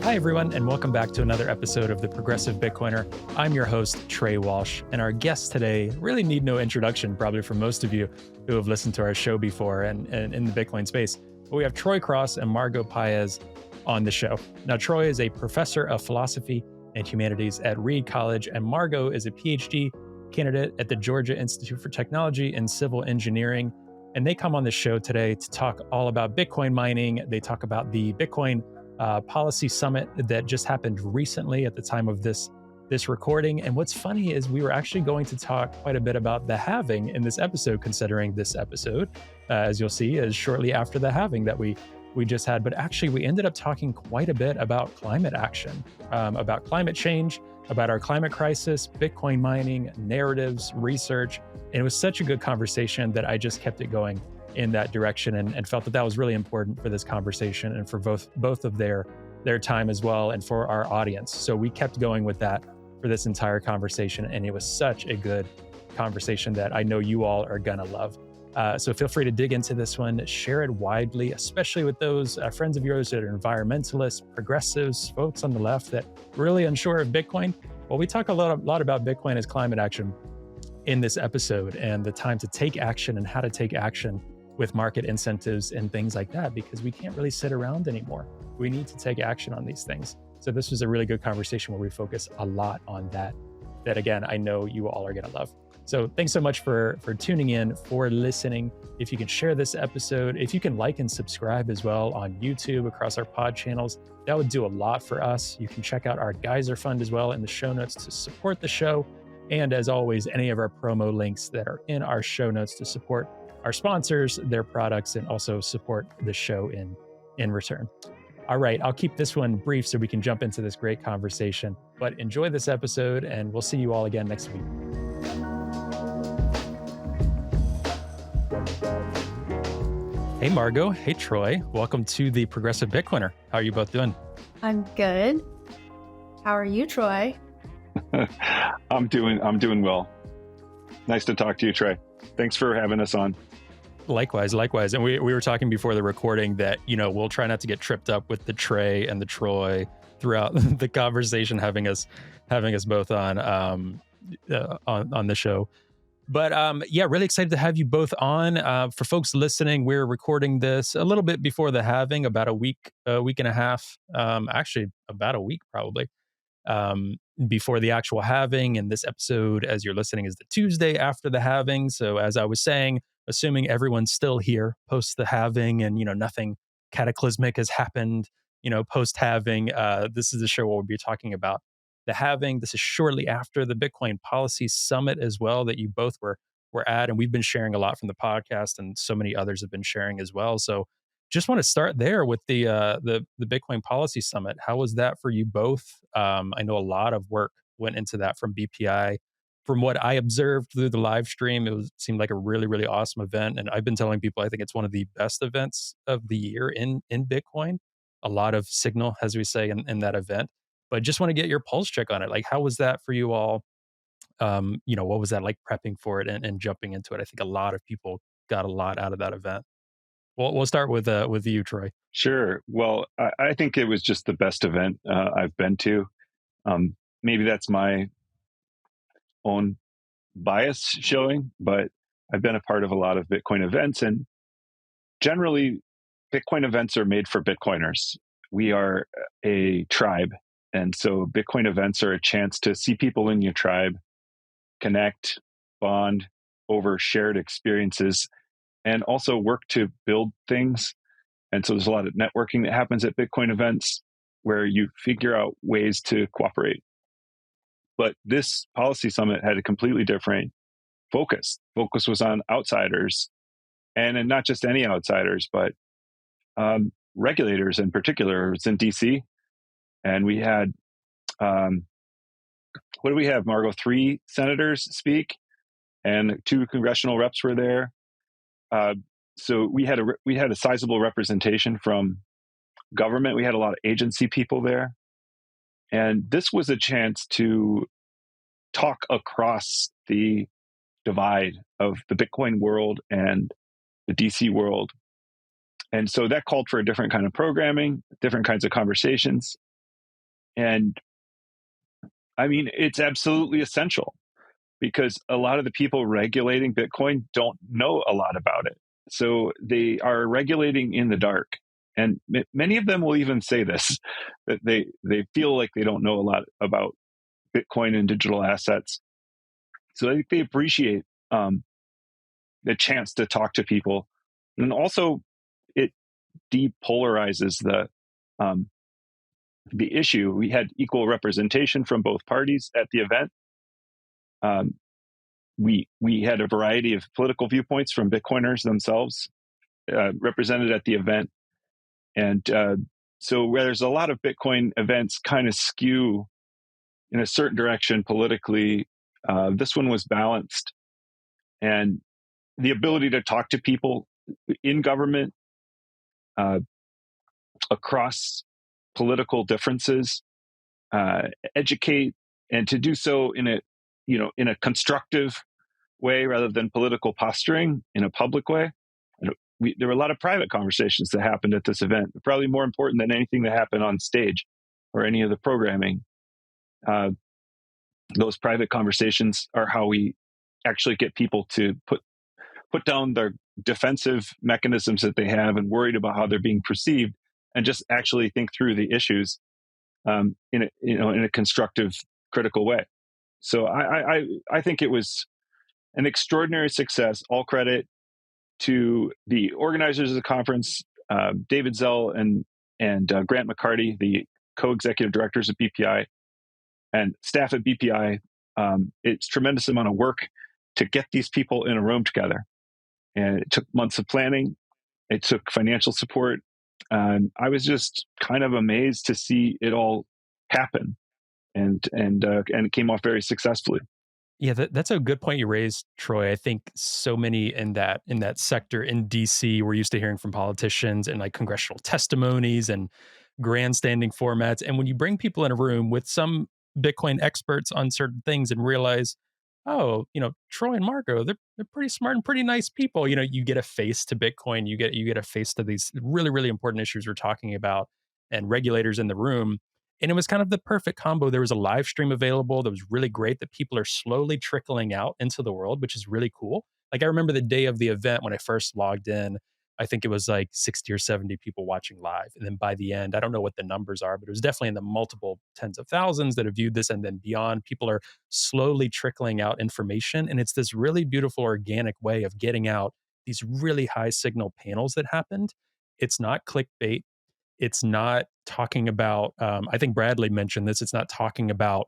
Hi, everyone, and welcome back to another episode of The Progressive Bitcoiner. I'm your host, Trey Walsh, and our guests today really need no introduction, probably for most of you who have listened to our show before and in the Bitcoin space. But we have Troy Cross and Margot Paez on the show. Now, Troy is a professor of philosophy and humanities at Reed College, and Margot is a PhD candidate at the Georgia Institute for Technology and Civil Engineering. And they come on the show today to talk all about Bitcoin mining. They talk about the Bitcoin policy summit that just happened recently at the time of this recording. And what's funny is we were actually going to talk quite a bit about the halving in this episode, considering this episode, as you'll see, is shortly after the halving that we just had. But actually, we ended up talking quite a bit about climate action, about climate change, about our climate crisis, Bitcoin mining, narratives, research. And it was such a good conversation that I just kept it going in that direction and felt that was really important for this conversation and for both of their time as well and for our audience. So we kept going with that for this entire conversation, and it was such a good conversation that I know you all are gonna love. So feel free to dig into this one, share it widely, especially with those friends of yours that are environmentalists, progressives, folks on the left that really unsure of Bitcoin. Well, we talk a lot about Bitcoin as climate action in this episode and the time to take action and how to take action with market incentives and things like that, because we can't really sit around anymore. We need to take action on these things. So this was a really good conversation where we focus a lot on that again, I know you all are gonna love. So thanks so much for tuning in, for listening. If you can share this episode, if you can like and subscribe as well on YouTube across our pod channels, that would do a lot for us. You can check out our Keiser Fund as well in the show notes to support the show. And as always, any of our promo links that are in our show notes to support our sponsors, their products, and also support the show in return. All right, I'll keep this one brief so we can jump into this great conversation. But enjoy this episode, and we'll see you all again next week. Hey, Margot. Hey, Troy. Welcome to the Progressive Bitcoiner. How are you both doing? I'm good. How are you, Troy? I'm doing well. Nice to talk to you, Trey. Thanks for having us on. Likewise. And we were talking before the recording that, we'll try not to get tripped up with the Trey and the Troy throughout the conversation, having us both on the show. But really excited to have you both on. For folks listening, we're recording this a little bit before the halving, about a week and a half, actually about a week probably, before the actual halving. And this episode, as you're listening, is the Tuesday after the halving. So as I was saying, assuming everyone's still here post the halving and, nothing cataclysmic has happened, post halving, this is the show where we'll be talking about the halving. This is shortly after the Bitcoin Policy Summit as well that you both were at. And we've been sharing a lot from the podcast, and so many others have been sharing as well. So just want to start there with the Bitcoin Policy Summit. How was that for you both? I know a lot of work went into that from BPI. From what I observed through the live stream, seemed like a really, really awesome event. And I've been telling people I think it's one of the best events of the year in Bitcoin. A lot of signal, as we say, in that event. But just want to get your pulse check on it. Like, how was that for you all? What was that like prepping for it and jumping into it? I think a lot of people got a lot out of that event. Well, we'll start with you, Troy. Sure. Well, I think it was just the best event I've been to. Maybe that's my own bias showing, but I've been a part of a lot of Bitcoin events, and generally, Bitcoin events are made for Bitcoiners. We are a tribe, and so Bitcoin events are a chance to see people in your tribe, connect, bond over shared experiences, and also work to build things. And so there's a lot of networking that happens at Bitcoin events where you figure out ways to cooperate. But this policy summit had a completely different focus. Focus was on outsiders, and not just any outsiders, but regulators in particular. It's in DC, and we had, what do we have, Margot? 3 senators speak, and 2 congressional reps were there. So we had a sizable representation from government. We had a lot of agency people there. And this was a chance to talk across the divide of the Bitcoin world and the DC world. And so that called for a different kind of programming, different kinds of conversations. And I mean, it's absolutely essential because a lot of the people regulating Bitcoin don't know a lot about it. So they are regulating in the dark. And many of them will even say this, that they feel like they don't know a lot about Bitcoin and digital assets. So I think they appreciate the chance to talk to people. And also, it depolarizes the issue. We had equal representation from both parties at the event. We had a variety of political viewpoints from Bitcoiners themselves represented at the event. And so where there's a lot of Bitcoin events kind of skew in a certain direction politically, this one was balanced. And the ability to talk to people in government across political differences, educate, and to do so in a constructive way rather than political posturing, in a public way. There were a lot of private conversations that happened at this event, probably more important than anything that happened on stage or any of the programming. Those private conversations are how we actually get people to put down their defensive mechanisms that they have and worried about how they're being perceived, and just actually think through the issues in a constructive, critical way. So I think it was an extraordinary success. All credit to the organizers of the conference, David Zell and Grant McCarty, the co-executive directors of BPI, and staff at BPI. It's a tremendous amount of work to get these people in a room together. And it took months of planning. It took financial support. I was just kind of amazed to see it all happen, and it came off very successfully. Yeah, that's a good point you raised, Troy. I think so many in that sector in DC, we're used to hearing from politicians and like congressional testimonies and grandstanding formats. And when you bring people in a room with some Bitcoin experts on certain things and realize, oh, Troy and Margot, they're pretty smart and pretty nice people. You get a face to Bitcoin, you get a face to these really, really important issues we're talking about, and regulators in the room. And it was kind of the perfect combo. There was a live stream available that was really great, that people are slowly trickling out into the world, which is really cool. Like, I remember the day of the event when I first logged in, I think it was like 60 or 70 people watching live. And then by the end, I don't know what the numbers are, but it was definitely in the multiple tens of thousands that have viewed this and then beyond. People are slowly trickling out information. And it's this really beautiful, organic way of getting out these really high signal panels that happened. It's not clickbait. It's not talking about, I think Bradley mentioned this, it's not talking about,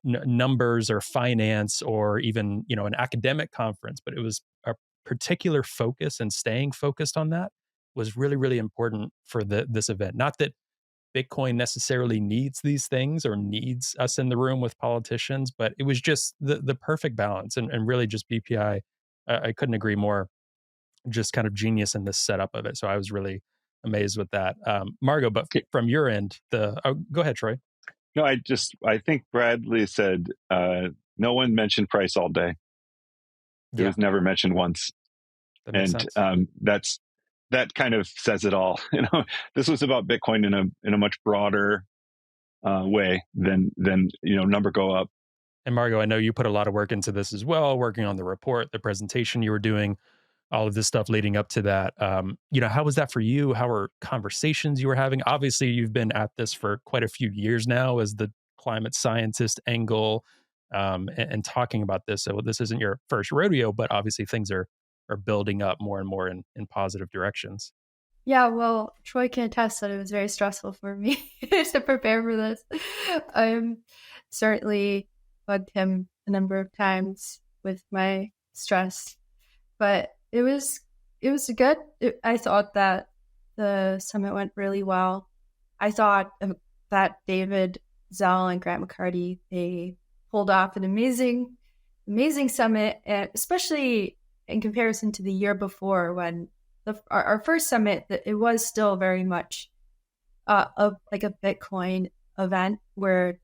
numbers or finance or even, an academic conference, but it was a particular focus, and staying focused on that was really, really important for this event. Not that Bitcoin necessarily needs these things or needs us in the room with politicians, but it was just the perfect balance, and really just BPI. I couldn't agree more. Just kind of genius in this setup of it. So I was really amazed with that. Margot, but from your end, go ahead, Troy. No, I think Bradley said no one mentioned price all day. It was never mentioned once. That makes sense. That kind of says it all. This was about Bitcoin in a much broader way than number go up. And Margot, I know you put a lot of work into this as well, working on the report, the presentation you were doing, all of this stuff leading up to that. How was that for you? How were conversations you were having? Obviously, you've been at this for quite a few years now as the climate scientist angle, and talking about this. So this isn't your first rodeo, but obviously things are building up more and more in positive directions. Yeah, well, Troy can attest that it was very stressful for me to prepare for this. Certainly bugged him a number of times with my stress, but it was good. I thought that the summit went really well. I thought that David Zell and Grant McCarty, they pulled off an amazing summit, and especially in comparison to the year before when our first summit, it was still very much like a Bitcoin event where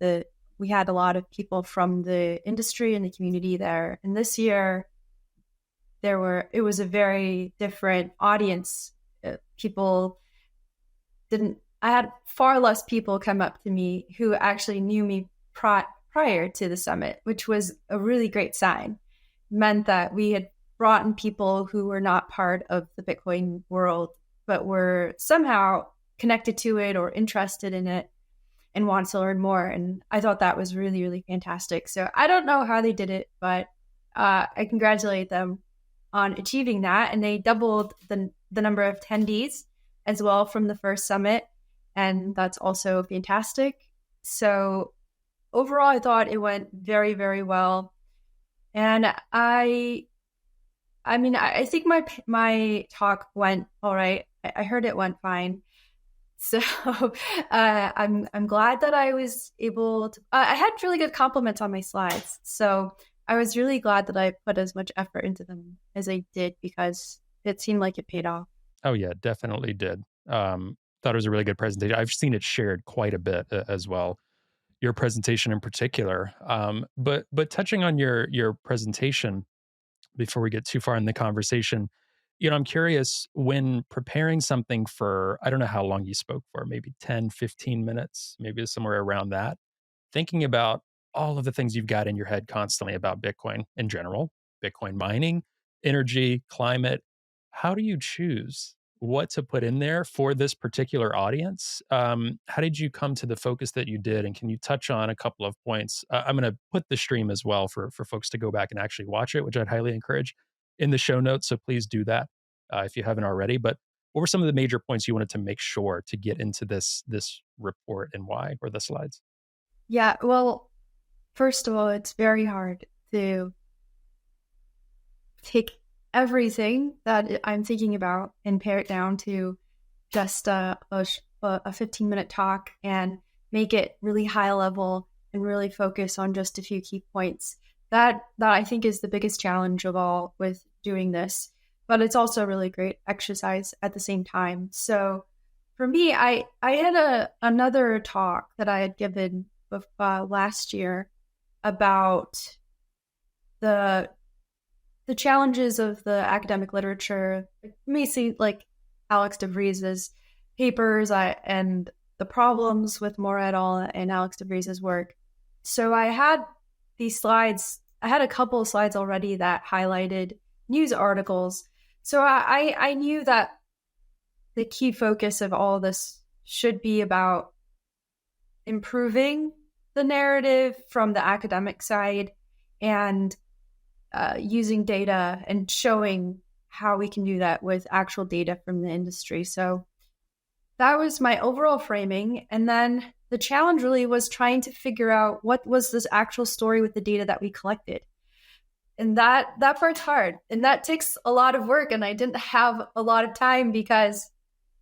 we had a lot of people from the industry and the community there. And this year, it was a very different audience. People didn't I had far less people come up to me who actually knew me prior to the summit, which was a really great sign. It meant that we had brought in people who were not part of the Bitcoin world, but were somehow connected to it or interested in it and want to learn more. And I thought that was really, really fantastic. So I don't know how they did it, but I congratulate them on achieving that. And they doubled the number of attendees as well from the first summit. And that's also fantastic. So overall, I thought it went very, very well. And I think my talk went all right. I heard it went fine. So I'm glad that I was able to. I had really good compliments on my slides, so I was really glad that I put as much effort into them as I did because it seemed like it paid off. Oh yeah, definitely did. Thought it was a really good presentation. I've seen it shared quite a bit as well. Your presentation in particular, but touching on your presentation before we get too far in the conversation, I'm curious when preparing something for, I don't know how long you spoke for, maybe 10, 15 minutes, maybe somewhere around that, thinking about all of the things you've got in your head constantly about Bitcoin in general, Bitcoin mining, energy, climate. How do you choose what to put in there for this particular audience? How did you come to the focus that you did? And can you touch on a couple of points? I'm going to put the stream as well for folks to go back and actually watch it, which I'd highly encourage in the show notes. So please do that if you haven't already. But what were some of the major points you wanted to make sure to get into this report and why, or the slides? Yeah, well, first of all, it's very hard to take everything that I'm thinking about and pare it down to just a 15-minute talk and make it really high level and really focus on just a few key points. That I think is the biggest challenge of all with doing this, but it's also a really great exercise at the same time. So for me, I had another talk that I had given last year about the challenges of the academic literature, mainly like Alex DeVries's papers and the problems with Moore et al. And Alex DeVries's work. So I had these slides. I had a couple of slides already that highlighted news articles. So I knew that the key focus of all of this should be about improving the narrative from the academic side and using data and showing how we can do that with actual data from the industry. So that was my overall framing. And then the challenge really was trying to figure out what was this actual story with the data that we collected. And that part's hard. And that takes a lot of work. And I didn't have a lot of time because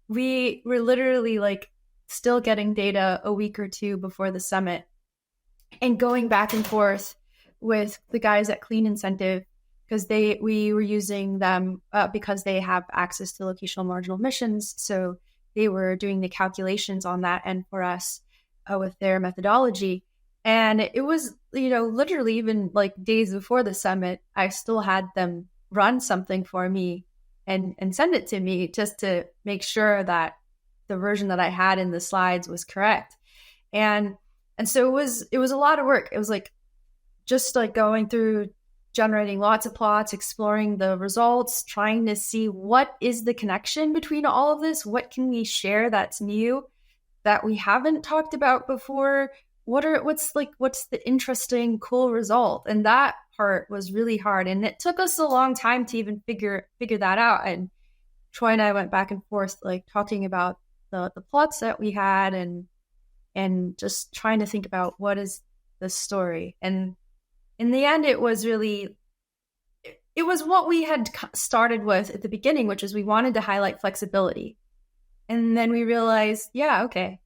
we were literally like still getting data a week or two before the summit and going back and forth with the guys at Clean Incentive because we were using them because they have access to locational marginal emissions. So they were doing the calculations on that end for us with their methodology. And it was, literally even like days before the summit, I still had them run something for me and send it to me just to make sure that the version that I had in the slides was correct. And so it was a lot of work. It was like just like going through generating lots of plots, exploring the results, trying to see what is the connection between all of this? What can we share that's new that we haven't talked about before? What's the interesting, cool result? And that part was really hard. And it took us a long time to even figure that out. And Troy and I went back and forth, like talking about the plots that we had and just trying to think about what is the story. And in the end, it was what we had started with at the beginning, which is we wanted to highlight flexibility. And then we realized, yeah, okay,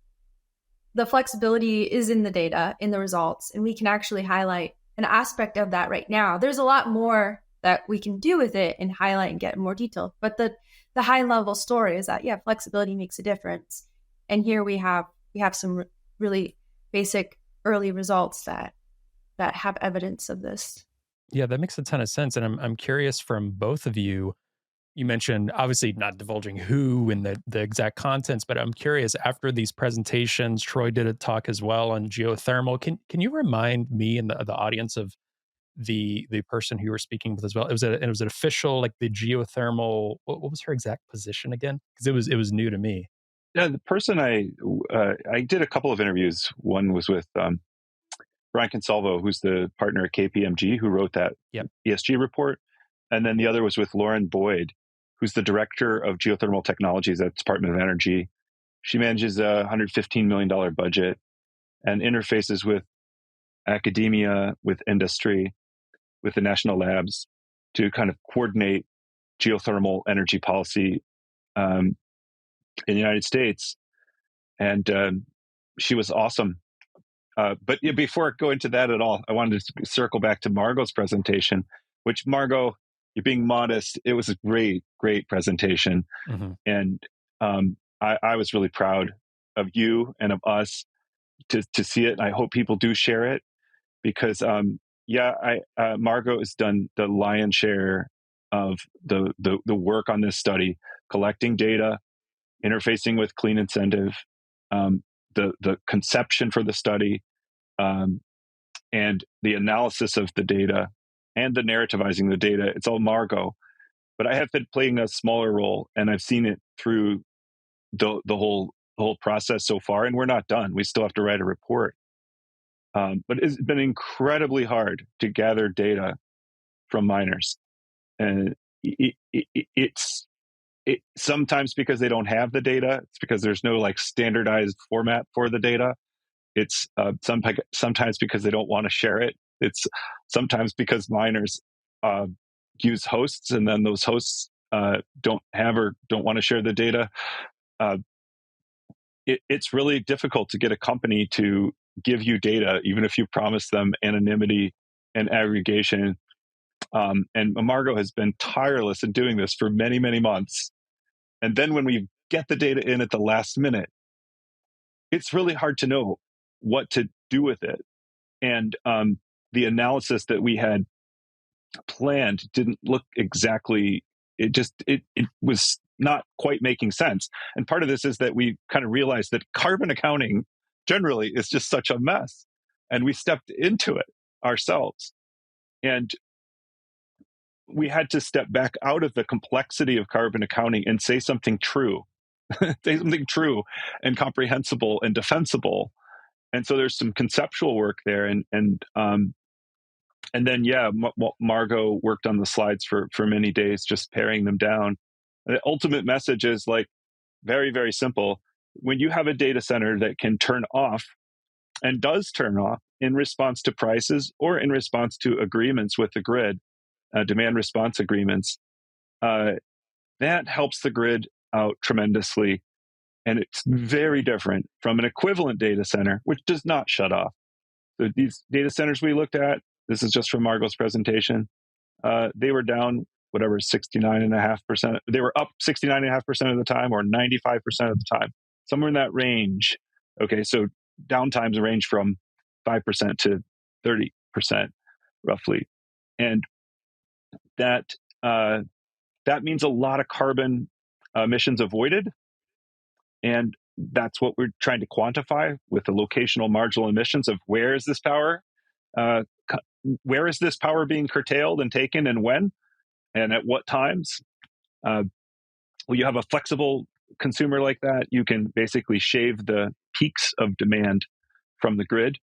the flexibility is in the data, in the results, and we can actually highlight an aspect of that right now. There's a lot more that we can do with it and highlight and get more detail. But the high level story is that, yeah, flexibility makes a difference. And here we have some really basic early results that have evidence of this. Yeah, that makes a ton of sense. And I'm curious from both of you, You mentioned obviously not divulging who and the exact contents, but I'm curious, after these presentations, Troy did a talk as well on geothermal. Can you remind me and the audience of the person who you were speaking with as well? It was an official, like the geothermal. What was her exact position again? Because it was new to me. Yeah, the person I did a couple of interviews. One was with Brian Consalvo, who's the partner at KPMG, who wrote that Yep. ESG report. And then the other was with Lauren Boyd, who's the director of geothermal technologies at the Department of Energy. She manages a $115 million budget and interfaces with academia, with industry, with the national labs to kind of coordinate geothermal energy policy in the United States. And she was awesome. But yeah, before I go into that at all, I wanted to circle back to Margot's presentation, which, Margot, you're being modest. It was a great, great presentation. Mm-hmm. And I was really proud of you and of us to see it. And I hope people do share it because, Margot has done the lion's share of the work on this study, collecting data, interfacing with Clean Incentive, the conception for the study, and the analysis of the data and the narrativizing the data. It's all Margot. But I have been playing a smaller role, and I've seen it through the whole process so far, and we're not done. We still have to write a report. But it's been incredibly hard to gather data from miners, and it's sometimes because they don't have the data. It's because there's no like standardized format for the data. It's sometimes because they don't want to share it. It's sometimes because miners use hosts, and then those hosts don't have or don't want to share the data. It's really difficult to get a company to give you data, even if you promise them anonymity and aggregation. And Margot has been tireless in doing this for many, many months. And then when we get the data in at the last minute, it's really hard to know what to do with it. And the analysis that we had planned didn't look exactly, it was not quite making sense. And part of this is that we kind of realized that carbon accounting generally is just such a mess. And we stepped into it ourselves. And we had to step back out of the complexity of carbon accounting and say something true, say something true and comprehensible and defensible. And so there's some conceptual work there. And then, Margot worked on the slides for many days, just paring them down. The ultimate message is like very, very simple. When you have a data center that can turn off and does turn off in response to prices or in response to agreements with the grid, demand response agreements, that helps the grid out tremendously. And it's very different from an equivalent data center, which does not shut off. So these data centers we looked at, this is just from Margot's presentation, they were down, 69.5%. They were up 69.5% of the time or 95% of the time, somewhere in that range. Okay, so downtimes range from 5% to 30%, roughly. And that means a lot of carbon emissions avoided. And that's what we're trying to quantify with the locational marginal emissions of where is this power being curtailed and taken, and when, and at what times. When you have a flexible consumer like that, you can basically shave the peaks of demand from the grid.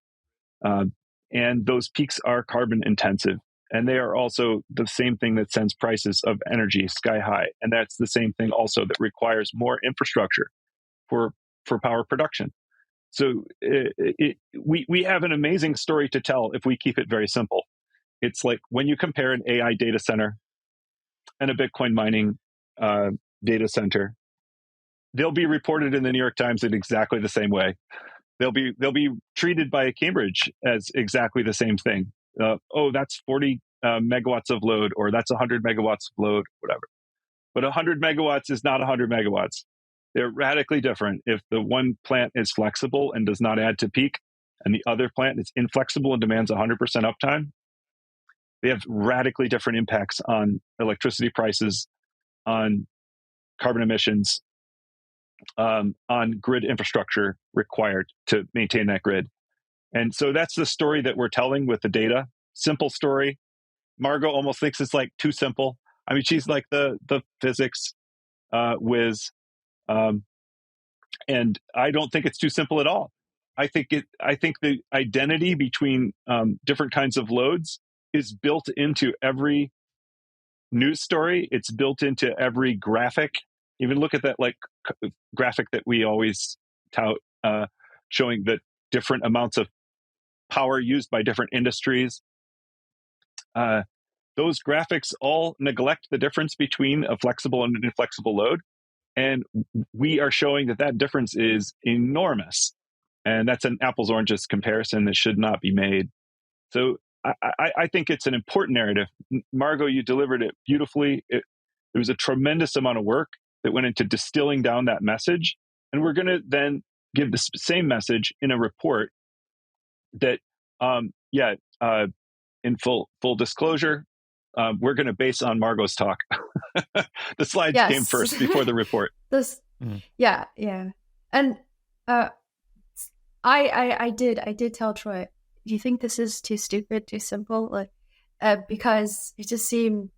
And those peaks are carbon intensive. And they are also the same thing that sends prices of energy sky high. And that's the same thing also that requires more infrastructure for power production. So we have an amazing story to tell if we keep it very simple. It's like when you compare an AI data center and a Bitcoin mining data center, they'll be reported in the New York Times in exactly the same way. They'll be treated by Cambridge as exactly the same thing. That's 40 megawatts of load, or that's 100 megawatts of load, whatever. But 100 megawatts is not 100 megawatts. They're radically different. If the one plant is flexible and does not add to peak, and the other plant is inflexible and demands 100% uptime, they have radically different impacts on electricity prices, on carbon emissions, on grid infrastructure required to maintain that grid. And so that's the story that we're telling with the data. Simple story. Margot almost thinks it's like too simple. I mean, she's like the physics whiz, and I don't think it's too simple at all. I think the identity between different kinds of loads is built into every news story. It's built into every graphic. Even look at that graphic that we always tout, showing the different amounts of power used by different industries. Those graphics all neglect the difference between a flexible and an inflexible load. And we are showing that difference is enormous. And that's an apples oranges comparison that should not be made. So I think it's an important narrative. Margot, you delivered it beautifully. There was a tremendous amount of work that went into distilling down that message. And we're going to then give the same message in a report that, in full disclosure, we're going to base on Margot's talk. The slides came first before the report. Yeah. And I did tell Troy, do you think this is too stupid, too simple? Because it just seemed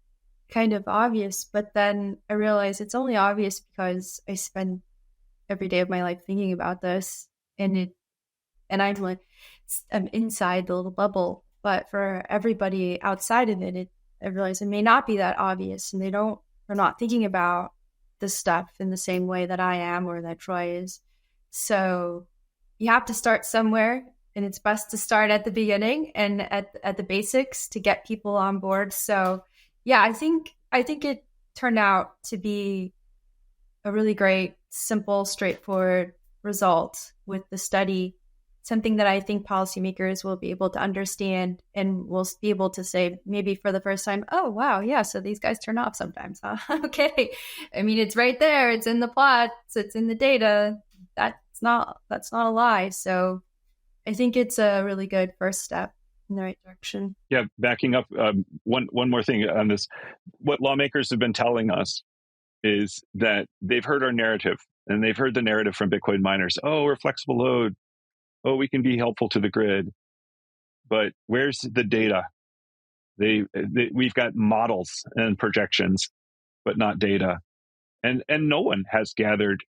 kind of obvious, but then I realized it's only obvious because I spend every day of my life thinking about this, and I'm inside the little bubble. But for everybody outside of it, I realize it may not be that obvious, and they're not thinking about this stuff in the same way that I am or that Troy is. So you have to start somewhere, and it's best to start at the beginning and at the basics to get people on board. So yeah, I think it turned out to be a really great, simple, straightforward result with the study. Something that I think policymakers will be able to understand and will be able to say maybe for the first time, oh, wow, yeah, so these guys turn off sometimes, huh? Okay. I mean, it's right there. It's in the plots. It's in the data. That's not a lie. So I think it's a really good first step in the right direction. Yeah, backing up, one more thing on this. What lawmakers have been telling us is that they've heard our narrative, and they've heard the narrative from Bitcoin miners. Oh, we're flexible load. Oh, we can be helpful to the grid. But where's the data? We've got models and projections, but not data. And no one has gathered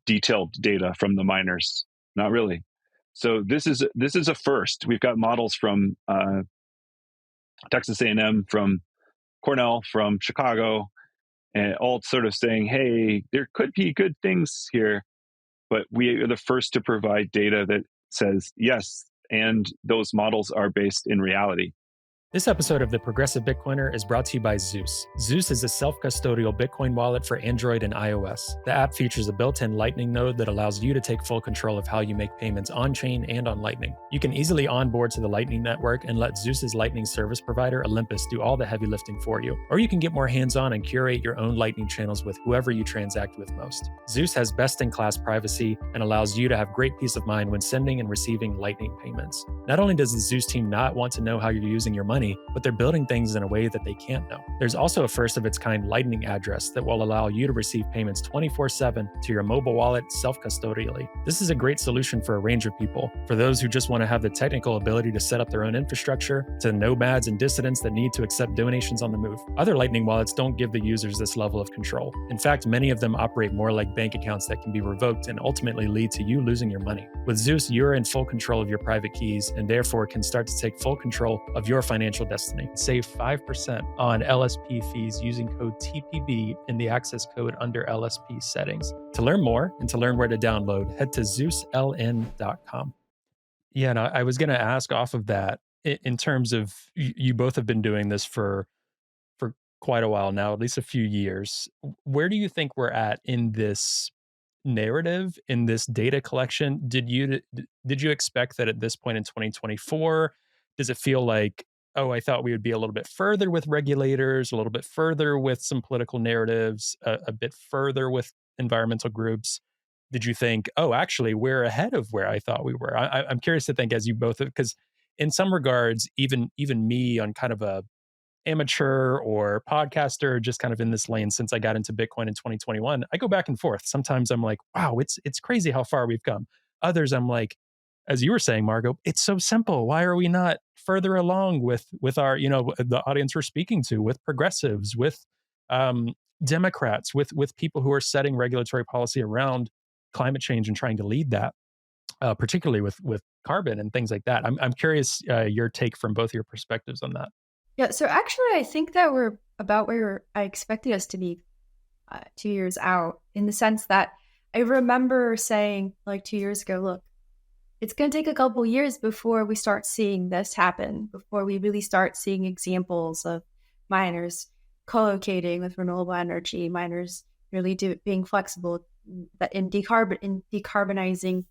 detailed data from the miners. Not really. So this is a first. We've got models from Texas A&M, from Cornell, from Chicago, and all sort of saying, hey, there could be good things here. But we are the first to provide data that says yes, and those models are based in reality. This episode of The Progressive Bitcoiner is brought to you by Zeus. Zeus is a self-custodial Bitcoin wallet for Android and iOS. The app features a built-in Lightning node that allows you to take full control of how you make payments on-chain and on Lightning. You can easily onboard to the Lightning network and let Zeus's Lightning service provider, Olympus, do all the heavy lifting for you. Or you can get more hands-on and curate your own Lightning channels with whoever you transact with most. Zeus has best-in-class privacy and allows you to have great peace of mind when sending and receiving Lightning payments. Not only does the Zeus team not want to know how you're using your money, but they're building things in a way that they can't know. There's also a first of its kind Lightning address that will allow you to receive payments 24/7 to your mobile wallet self-custodially. This is a great solution for a range of people. For those who just want to have the technical ability to set up their own infrastructure, to nomads and dissidents that need to accept donations on the move. Other Lightning wallets don't give the users this level of control. In fact, many of them operate more like bank accounts that can be revoked and ultimately lead to you losing your money. With Zeus, you're in full control of your private keys and therefore can start to take full control of your financial destiny. Save 5% on LSP fees using code TPB in the access code under LSP settings. To learn more and to learn where to download, head to ZeusLN.com. Yeah, and I was going to ask off of that, in terms of you both have been doing this for quite a while now, at least a few years. Where do you think we're at in this narrative, in this data collection? Did you expect that at this point in 2024, does it feel like, oh, I thought we would be a little bit further with regulators, a little bit further with some political narratives, a bit further with environmental groups? Did you think, oh, actually, we're ahead of where I thought we were? I'm curious to think, as you both, because in some regards, even me on kind of a amateur or podcaster, just kind of in this lane since I got into Bitcoin in 2021, I go back and forth. Sometimes I'm like, wow, it's crazy how far we've come. Others I'm like, as you were saying, Margot, it's so simple. Why are we not further along with our, the audience we're speaking to, with progressives, with Democrats, with people who are setting regulatory policy around climate change and trying to lead that, particularly with carbon and things like that. I'm curious your take from both your perspectives on that. Yeah, so actually, I think that we're about where I expected us to be 2 years out, in the sense that I remember saying like 2 years ago, look, it's going to take a couple years before we start seeing this happen, before we really start seeing examples of miners co-locating with renewable energy, miners really being flexible in decarbonizing,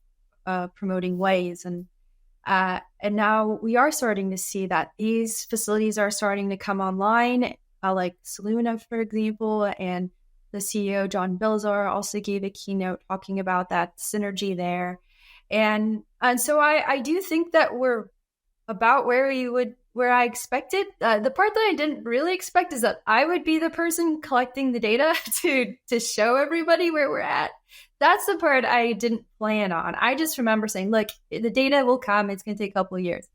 promoting ways. And now we are starting to see that these facilities are starting to come online, like Soluna, for example, and the CEO, John Bilzar, also gave a keynote talking about that synergy there. And so I do think that we're about where I expected. The part that I didn't really expect is that I would be the person collecting the data to show everybody where we're at. That's the part I didn't plan on. I just remember saying, look, the data will come. It's going to take a couple of years.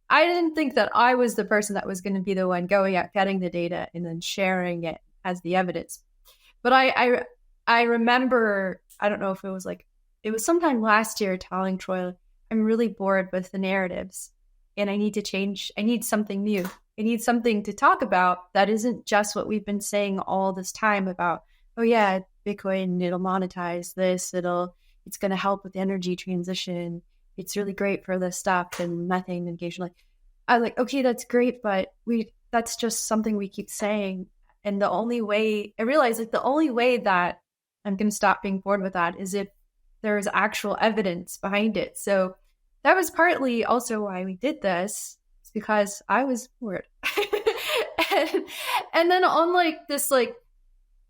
I didn't think that I was the person that was going to be the one going out, getting the data, and then sharing it as the evidence. But I remember, I don't know if it was sometime last year, telling Troy, I'm really bored with the narratives and I need to change. I need something new. I need something to talk about that isn't just what we've been saying all this time about, oh yeah, Bitcoin, it'll monetize this, it's going to help with the energy transition. It's really great for this stuff and methane mitigation. Okay, that's great, but that's just something we keep saying. And the only way I realized, the only way that I'm going to stop being bored with that is if there's actual evidence behind it. So that was partly also why we did this. It's because I was bored. and then on this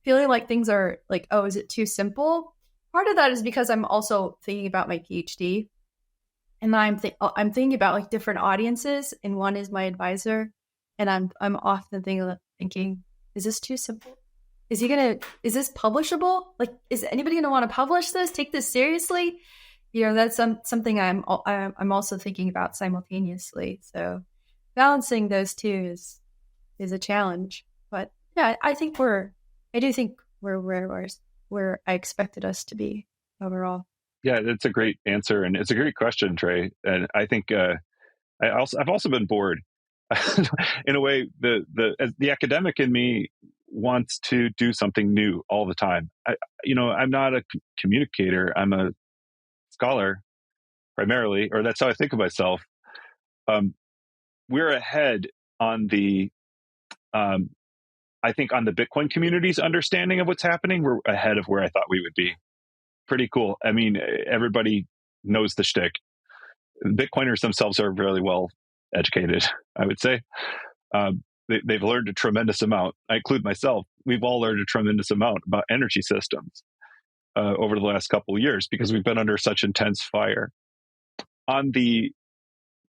feeling like things are oh, is it too simple? Part of that is because I'm also thinking about my PhD, and I'm thinking about different audiences, and one is my advisor, and I'm often thinking, is this too simple? Is this publishable? Is anybody going to want to publish this? Take this seriously? That's something I'm also thinking about simultaneously. So balancing those two is a challenge. But yeah, I do think we're where I expected us to be overall. Yeah, that's a great answer, and it's a great question, Trey. And I think I've also been bored. In a way, the academic in me wants to do something new all the time. I'm not a communicator. I'm a scholar primarily, or that's how I think of myself. We're ahead on I think on the Bitcoin community's understanding of what's happening. We're ahead of where I thought we would be. Pretty cool. I mean, everybody knows the shtick. Bitcoiners themselves are really well educated, I would say. They've learned a tremendous amount. I include myself. We've all learned a tremendous amount about energy systems over the last couple of years because we've been under such intense fire. On the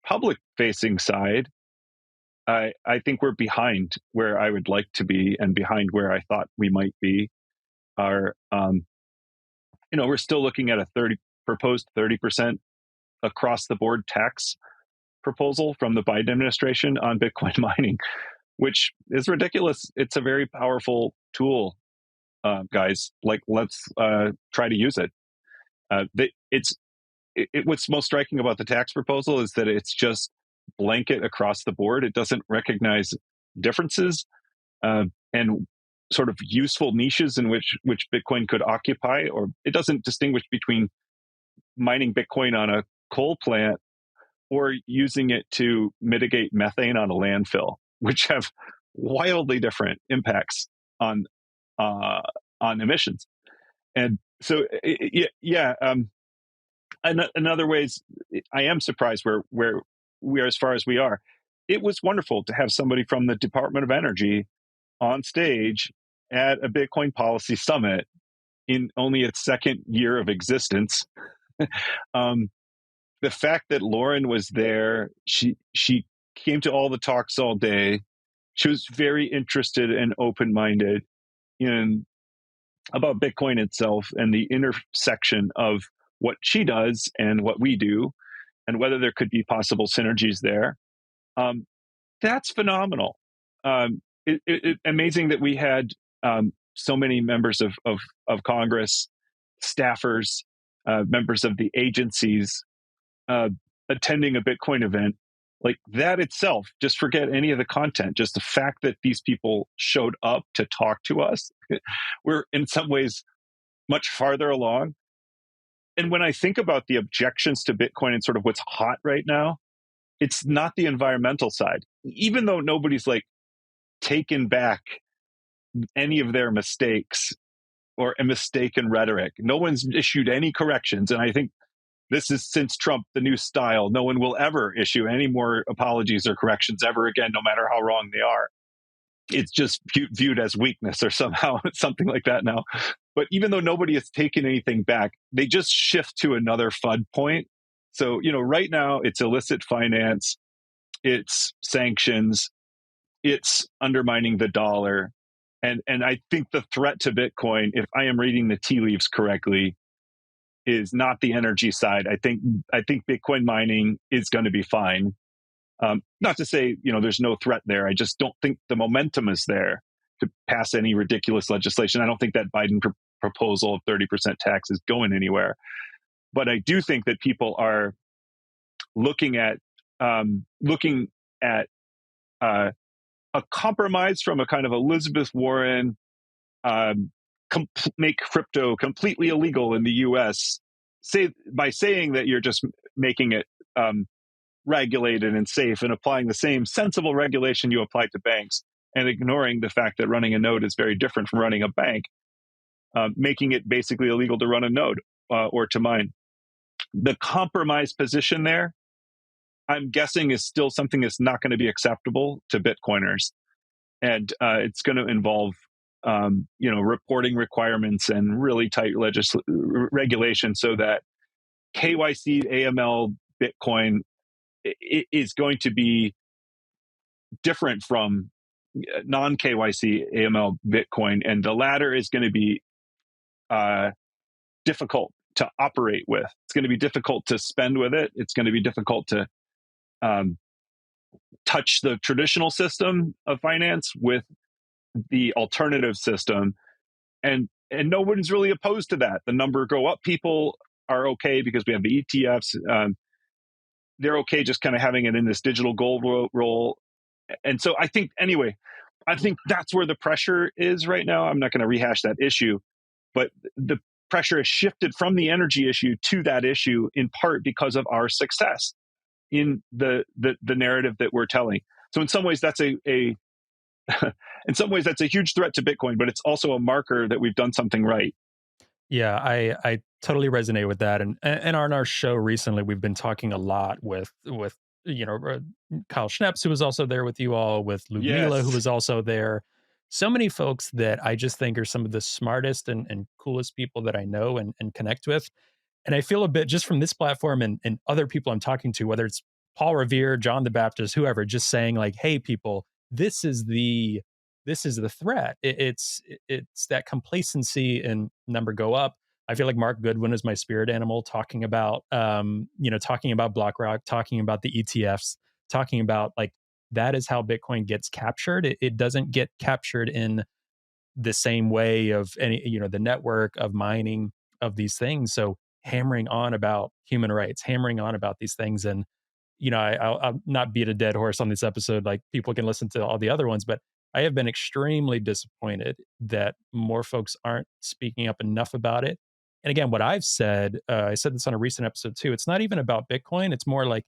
public-facing side, I think we're behind where I would like to be and behind where I thought we might be. We're still looking at a proposed 30% across the board tax proposal from the Biden administration on Bitcoin mining, which is ridiculous. It's a very powerful tool, guys. Let's try to use it. What's most striking about the tax proposal is that it's just blanket across the board. It doesn't recognize differences and sort of useful niches in which Bitcoin could occupy, or it doesn't distinguish between mining Bitcoin on a coal plant or using it to mitigate methane on a landfill, which have wildly different impacts on emissions. And so, in other ways, I am surprised where we are as far as we are. It was wonderful to have somebody from the Department of Energy on stage at a Bitcoin policy summit in only its second year of existence. The fact that Lauren was there, she came to all the talks all day. She was very interested and open-minded in about Bitcoin itself and the intersection of what she does and what we do, and whether there could be possible synergies there. That's phenomenal. Amazing that we had so many members of Congress, staffers, members of the agencies attending a Bitcoin event. Like that itself, just forget any of the content, just the fact that these people showed up to talk to us. We're in some ways much farther along. And when I think about the objections to Bitcoin and sort of what's hot right now, it's not the environmental side. Even though nobody's like taken back any of their mistakes or a mistaken rhetoric, no one's issued any corrections. And I think this is, since Trump, the new style. No one will ever issue any more apologies or corrections ever again, no matter how wrong they are. It's just viewed as weakness or somehow something like that now. But even though nobody has taken anything back, they just shift to another FUD point. So, right now it's illicit finance, it's sanctions, it's undermining the dollar. And I think the threat to Bitcoin, if I am reading the tea leaves correctly, is not the energy side. I think Bitcoin mining is going to be fine. Not to say, there's no threat there. I just don't think the momentum is there to pass any ridiculous legislation. I don't think that Biden proposal of 30% tax is going anywhere. But I do think that people are looking at a compromise from a kind of Elizabeth Warren, make crypto completely illegal in the U.S. By saying that you're just making it regulated and safe and applying the same sensible regulation you apply to banks, and ignoring the fact that running a node is very different from running a bank, making it basically illegal to run a node or to mine. The compromise position there, I'm guessing, is still something that's not going to be acceptable to Bitcoiners. And it's going to involve reporting requirements and really tight regulation, so that KYC, AML, Bitcoin is going to be different from non-KYC, AML, Bitcoin. And the latter is going to be difficult to operate with. It's going to be difficult to spend with it. It's going to be difficult to touch the traditional system of finance with the alternative system. And no one's really opposed to that. The number go up people are okay because we have the ETFs. They're okay just kind of having it in this digital gold roll. And so I think that's where the pressure is right now. I'm not going to rehash that issue, but the pressure has shifted from the energy issue to that issue, in part because of our success in the narrative that we're telling. So in some ways that's a huge threat to Bitcoin, but it's also a marker that we've done something right. Yeah, I totally resonate with that. And on our show recently, we've been talking a lot with Kyle Schneps, who was also there with you all, with Ludmila, Yes. who was also there. So many folks that I just think are some of the smartest and coolest people that I know and connect with. And I feel a bit, just from this platform and other people I'm talking to, whether it's Paul Revere, John the Baptist, whoever, just saying like, hey, people, this is the threat. It's that complacency and number go up. I feel like Mark Goodwin is my spirit animal, talking about talking about BlackRock, talking about the ETFs, talking about like that is how Bitcoin gets captured. It doesn't get captured in the same way of any, the network of mining of these things. So hammering on about human rights, hammering on about these things. And, I'll not beat a dead horse on this episode. Like people can listen to all the other ones, but I have been extremely disappointed that more folks aren't speaking up enough about it. And again, what I've said, I said this on a recent episode too, it's not even about Bitcoin. It's more like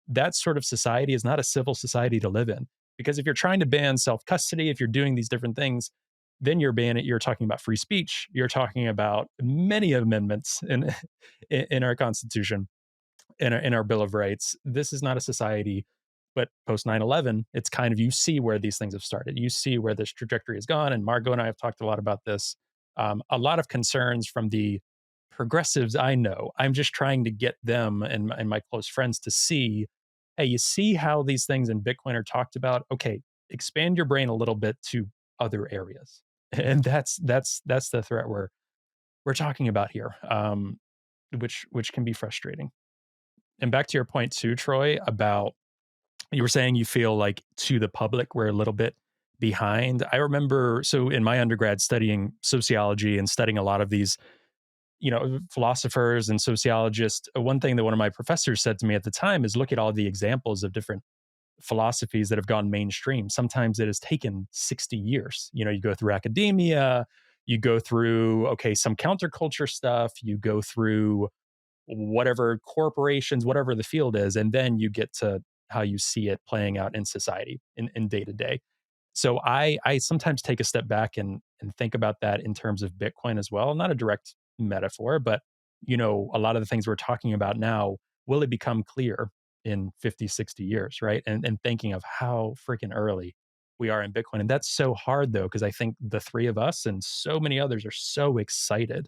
that sort of society is not a civil society to live in. Because if you're trying to ban self-custody, if you're doing these different things, then you're talking about free speech. You're talking about many amendments in our Constitution, in our Bill of Rights. This is not a society, but post 9/11, it's kind of, you see where these things have started. You see where this trajectory has gone. And Margot and I have talked a lot about this. A lot of concerns from the progressives I know. I'm just trying to get them and my close friends to see, hey, you see how these things in Bitcoin are talked about? Okay, expand your brain a little bit to other areas. And that's the threat we're talking about here, which can be frustrating. And back to your point too, Troy, about you were saying you feel like to the public we're a little bit behind. I remember, so in my undergrad studying sociology and studying a lot of these, philosophers and sociologists, one thing that one of my professors said to me at the time is look at all the examples of different philosophies that have gone mainstream. Sometimes it has taken 60 years. You go through academia, you go through, okay, some counterculture stuff, you go through whatever corporations, whatever the field is, and then you get to how you see it playing out in society in day to day. So I sometimes take a step back and think about that in terms of Bitcoin as well. Not a direct metaphor, but a lot of the things we're talking about now, will it become clear in 50, 60 years, right? And thinking of how freaking early we are in Bitcoin. And that's so hard though, because I think the three of us and so many others are so excited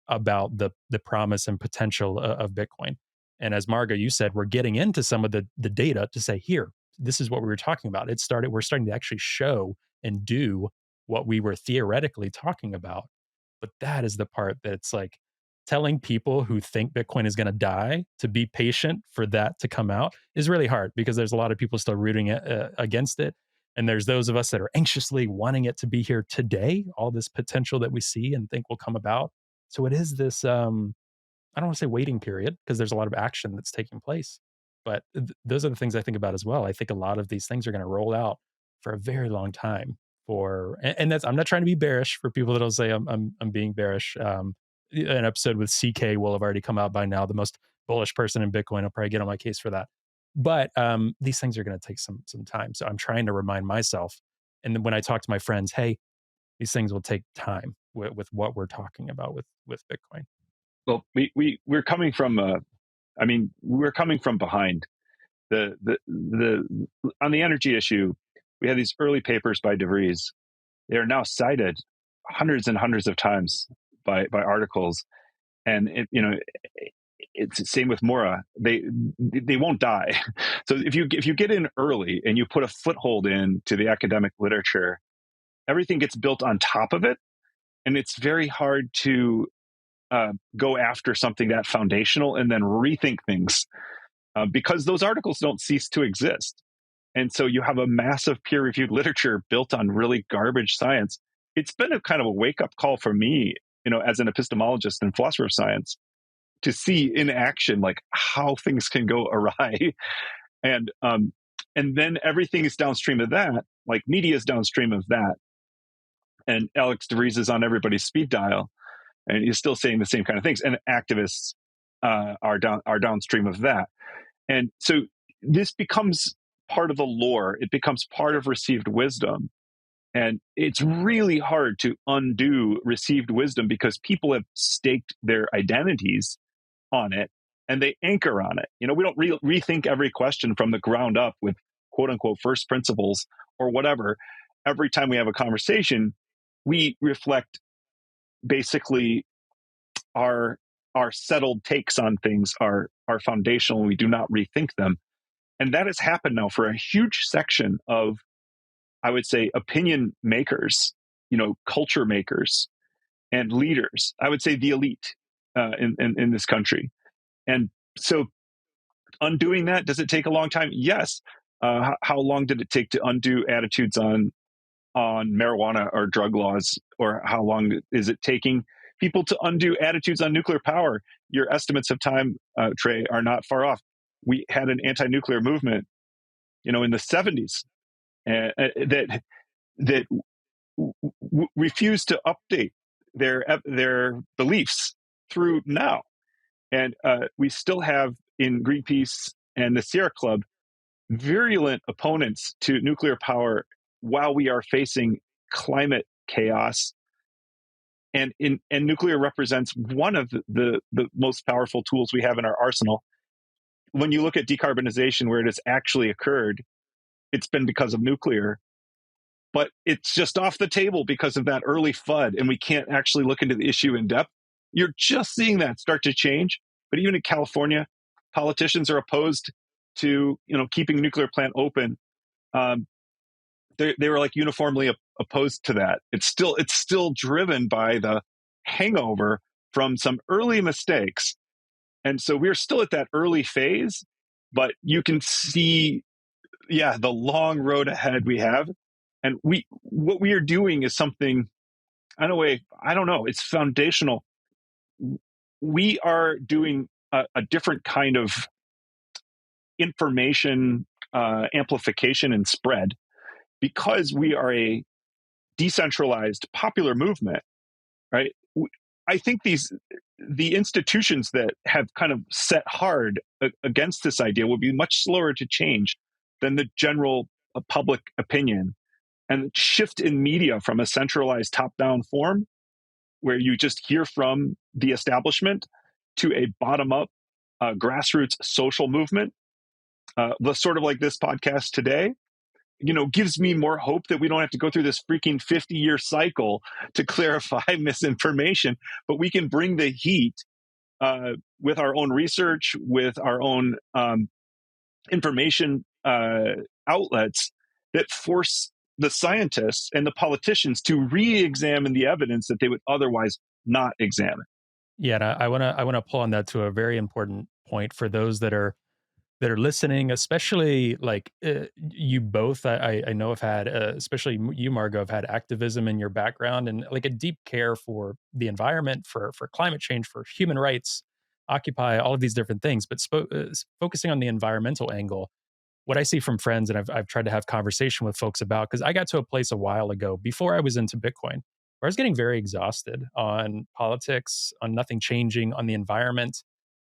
about the promise and potential of Bitcoin. And as Margot, you said, we're getting into some of the data to say, here, this is what we were talking about. We're starting to actually show and do what we were theoretically talking about. But that is the part that's like telling people who think Bitcoin is going to die to be patient for that to come out is really hard, because there's a lot of people still rooting against it. And there's those of us that are anxiously wanting it to be here today, all this potential that we see and think will come about. So it is this, I don't want to say waiting period, because there's a lot of action that's taking place. But those are the things I think about as well. I think a lot of these things are going to roll out for a very long time. And that's, I'm not trying to be bearish for people that'll say I'm being bearish. An episode with CK will have already come out by now. The most bullish person in Bitcoin. I'll probably get on my case for that. But these things are going to take some time. So I'm trying to remind myself. And then when I talk to my friends, hey, these things will take time with what we're talking about with Bitcoin. Well, we're coming from we're coming from behind. The on the energy issue, we had these early papers by DeVries. They are now cited hundreds and hundreds of times by articles, and it's the same with Mora. They won't die. So if you get in early and you put a foothold into the academic literature, everything gets built on top of it, and it's very hard to go after something that foundational and then rethink things because those articles don't cease to exist. And so you have a massive peer-reviewed literature built on really garbage science. It's been a kind of a wake-up call for me, as an epistemologist and philosopher of science, to see in action like how things can go awry, and then everything is downstream of that. Like media is downstream of that, and Alex DeVries is on everybody's speed dial, and he's still saying the same kind of things. And activists are downstream of that, and so this becomes part of the lore. It becomes part of received wisdom, and it's really hard to undo received wisdom because people have staked their identities on it and they anchor on it. We don't rethink every question from the ground up with quote unquote first principles or whatever. Every time we have a conversation, we reflect basically our settled takes on things are foundational, and we do not rethink them. And that has happened now for a huge section of, I would say, opinion makers, culture makers and leaders. I would say the elite in this country. And so undoing that, does it take a long time? Yes. How long did it take to undo attitudes on marijuana or drug laws? Or how long is it taking people to undo attitudes on nuclear power? Your estimates of time, Trey, are not far off. We had an anti-nuclear movement, in the 70s that refused to update their beliefs through now. And we still have in Greenpeace and the Sierra Club virulent opponents to nuclear power while we are facing climate chaos. And nuclear represents one of the most powerful tools we have in our arsenal. When you look at decarbonization, where it has actually occurred, it's been because of nuclear. But it's just off the table because of that early FUD, and we can't actually look into the issue in depth. You're just seeing that start to change. But even in California, politicians are opposed to keeping a nuclear plant open they were like uniformly opposed to that. It's still driven by the hangover from some early mistakes. And so we're still at that early phase, but you can see, the long road ahead we have. And what we are doing is something, in a way, I don't know, it's foundational. We are doing a different kind of information amplification and spread because we are a decentralized popular movement, right? I think the institutions that have kind of set hard against this idea will be much slower to change than the general public opinion. And the shift in media from a centralized top-down form, where you just hear from the establishment, to a bottom-up grassroots social movement, the sort of like this podcast today, gives me more hope that we don't have to go through this freaking 50-year cycle to clarify misinformation, but we can bring the heat with our own research, with our own information outlets that force the scientists and the politicians to re-examine the evidence that they would otherwise not examine. Yeah, and I want to pull on that to a very important point for those that are listening, especially like you both. I know have had, especially you, Margot, have had activism in your background and like a deep care for the environment, for climate change, for human rights, Occupy, all of these different things. But focusing on the environmental angle, what I see from friends, and I've tried to have conversation with folks about, because I got to a place a while ago before I was into Bitcoin, where I was getting very exhausted on politics, on nothing changing, on the environment.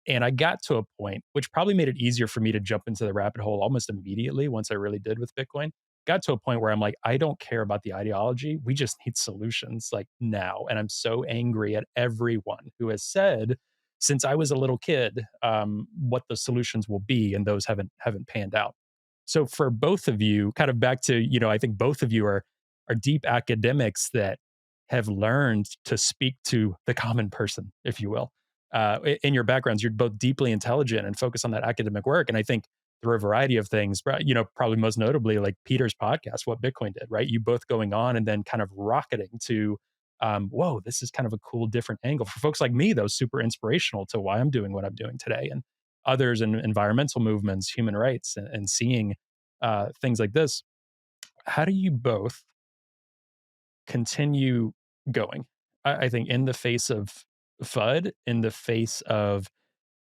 And I got to a point, which probably made it easier for me to jump into the rabbit hole almost immediately once I really did with Bitcoin. Got to a point where I'm like, I don't care about the ideology. We just need solutions like now. And I'm so angry at everyone who has said, since I was a little kid, what the solutions will be, and those haven't panned out. So for both of you, kind of back to, I think both of you are deep academics that have learned to speak to the common person, if you will. In your backgrounds, you're both deeply intelligent and focus on that academic work. And I think through a variety of things, probably most notably like Peter's podcast, What Bitcoin Did, right? You both going on and then kind of rocketing to, whoa, this is kind of a cool, different angle. For folks like me, though, super inspirational to why I'm doing what I'm doing today. And others in environmental movements, human rights, and seeing things like this. How do you both continue going? I think in the face of FUD, in the face of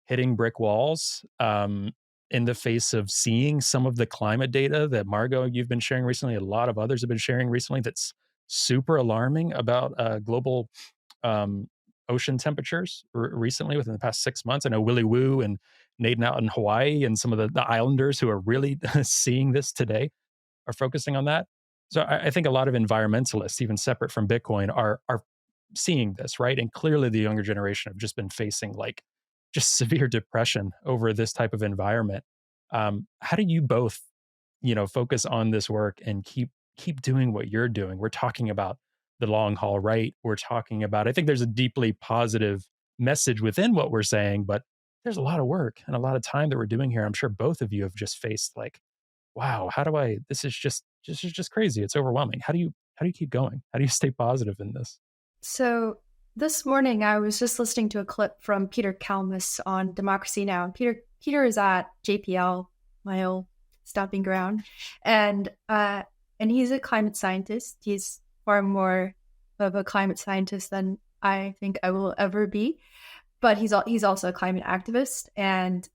hitting brick walls, in the face of seeing some of the climate data that Margot, you've been sharing recently, a lot of others have been sharing recently, that's super alarming about global ocean temperatures recently within the past 6 months. I know Willie Woo and Naden out in Hawaii and some of the islanders who are really seeing this today are focusing on that. So I think a lot of environmentalists, even separate from Bitcoin, are seeing this, right? And clearly the younger generation have just been facing like just severe depression over this type of environment. How do you both, focus on this work and keep doing what you're doing? We're talking about the long haul, right? We're talking about, I think there's a deeply positive message within what we're saying, but there's a lot of work and a lot of time that we're doing here. I'm sure both of you have just faced like, wow, this is just crazy. It's overwhelming. How do you keep going? How do you stay positive in this? So this morning, I was just listening to a clip from Peter Kalmus on Democracy Now! And Peter is at JPL, my old stomping ground, and he's a climate scientist. He's far more of a climate scientist than I think I will ever be, but he's also a climate activist. And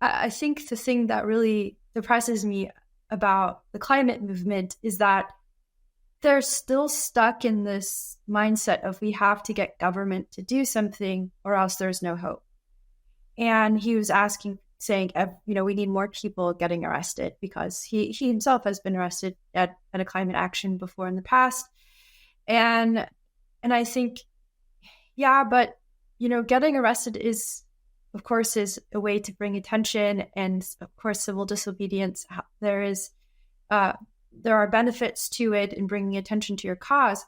I think the thing that really depresses me about the climate movement is that they're still stuck in this mindset of we have to get government to do something or else there's no hope. And he was saying, we need more people getting arrested because he himself has been arrested at a climate action before in the past. And I think, but, getting arrested is a way to bring attention, and of course, civil disobedience. There are benefits to it in bringing attention to your cause.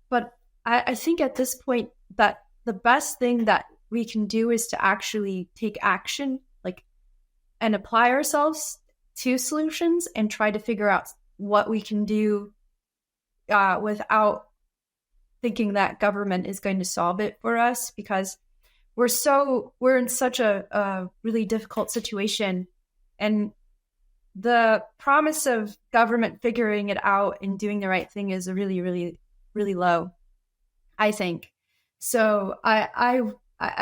But I think at this point that the best thing that we can do is to actually take action, and apply ourselves to solutions and try to figure out what we can do without thinking that government is going to solve it for us, because we're in such a really difficult situation, and the promise of government figuring it out and doing the right thing is really, really, really low, I think. So I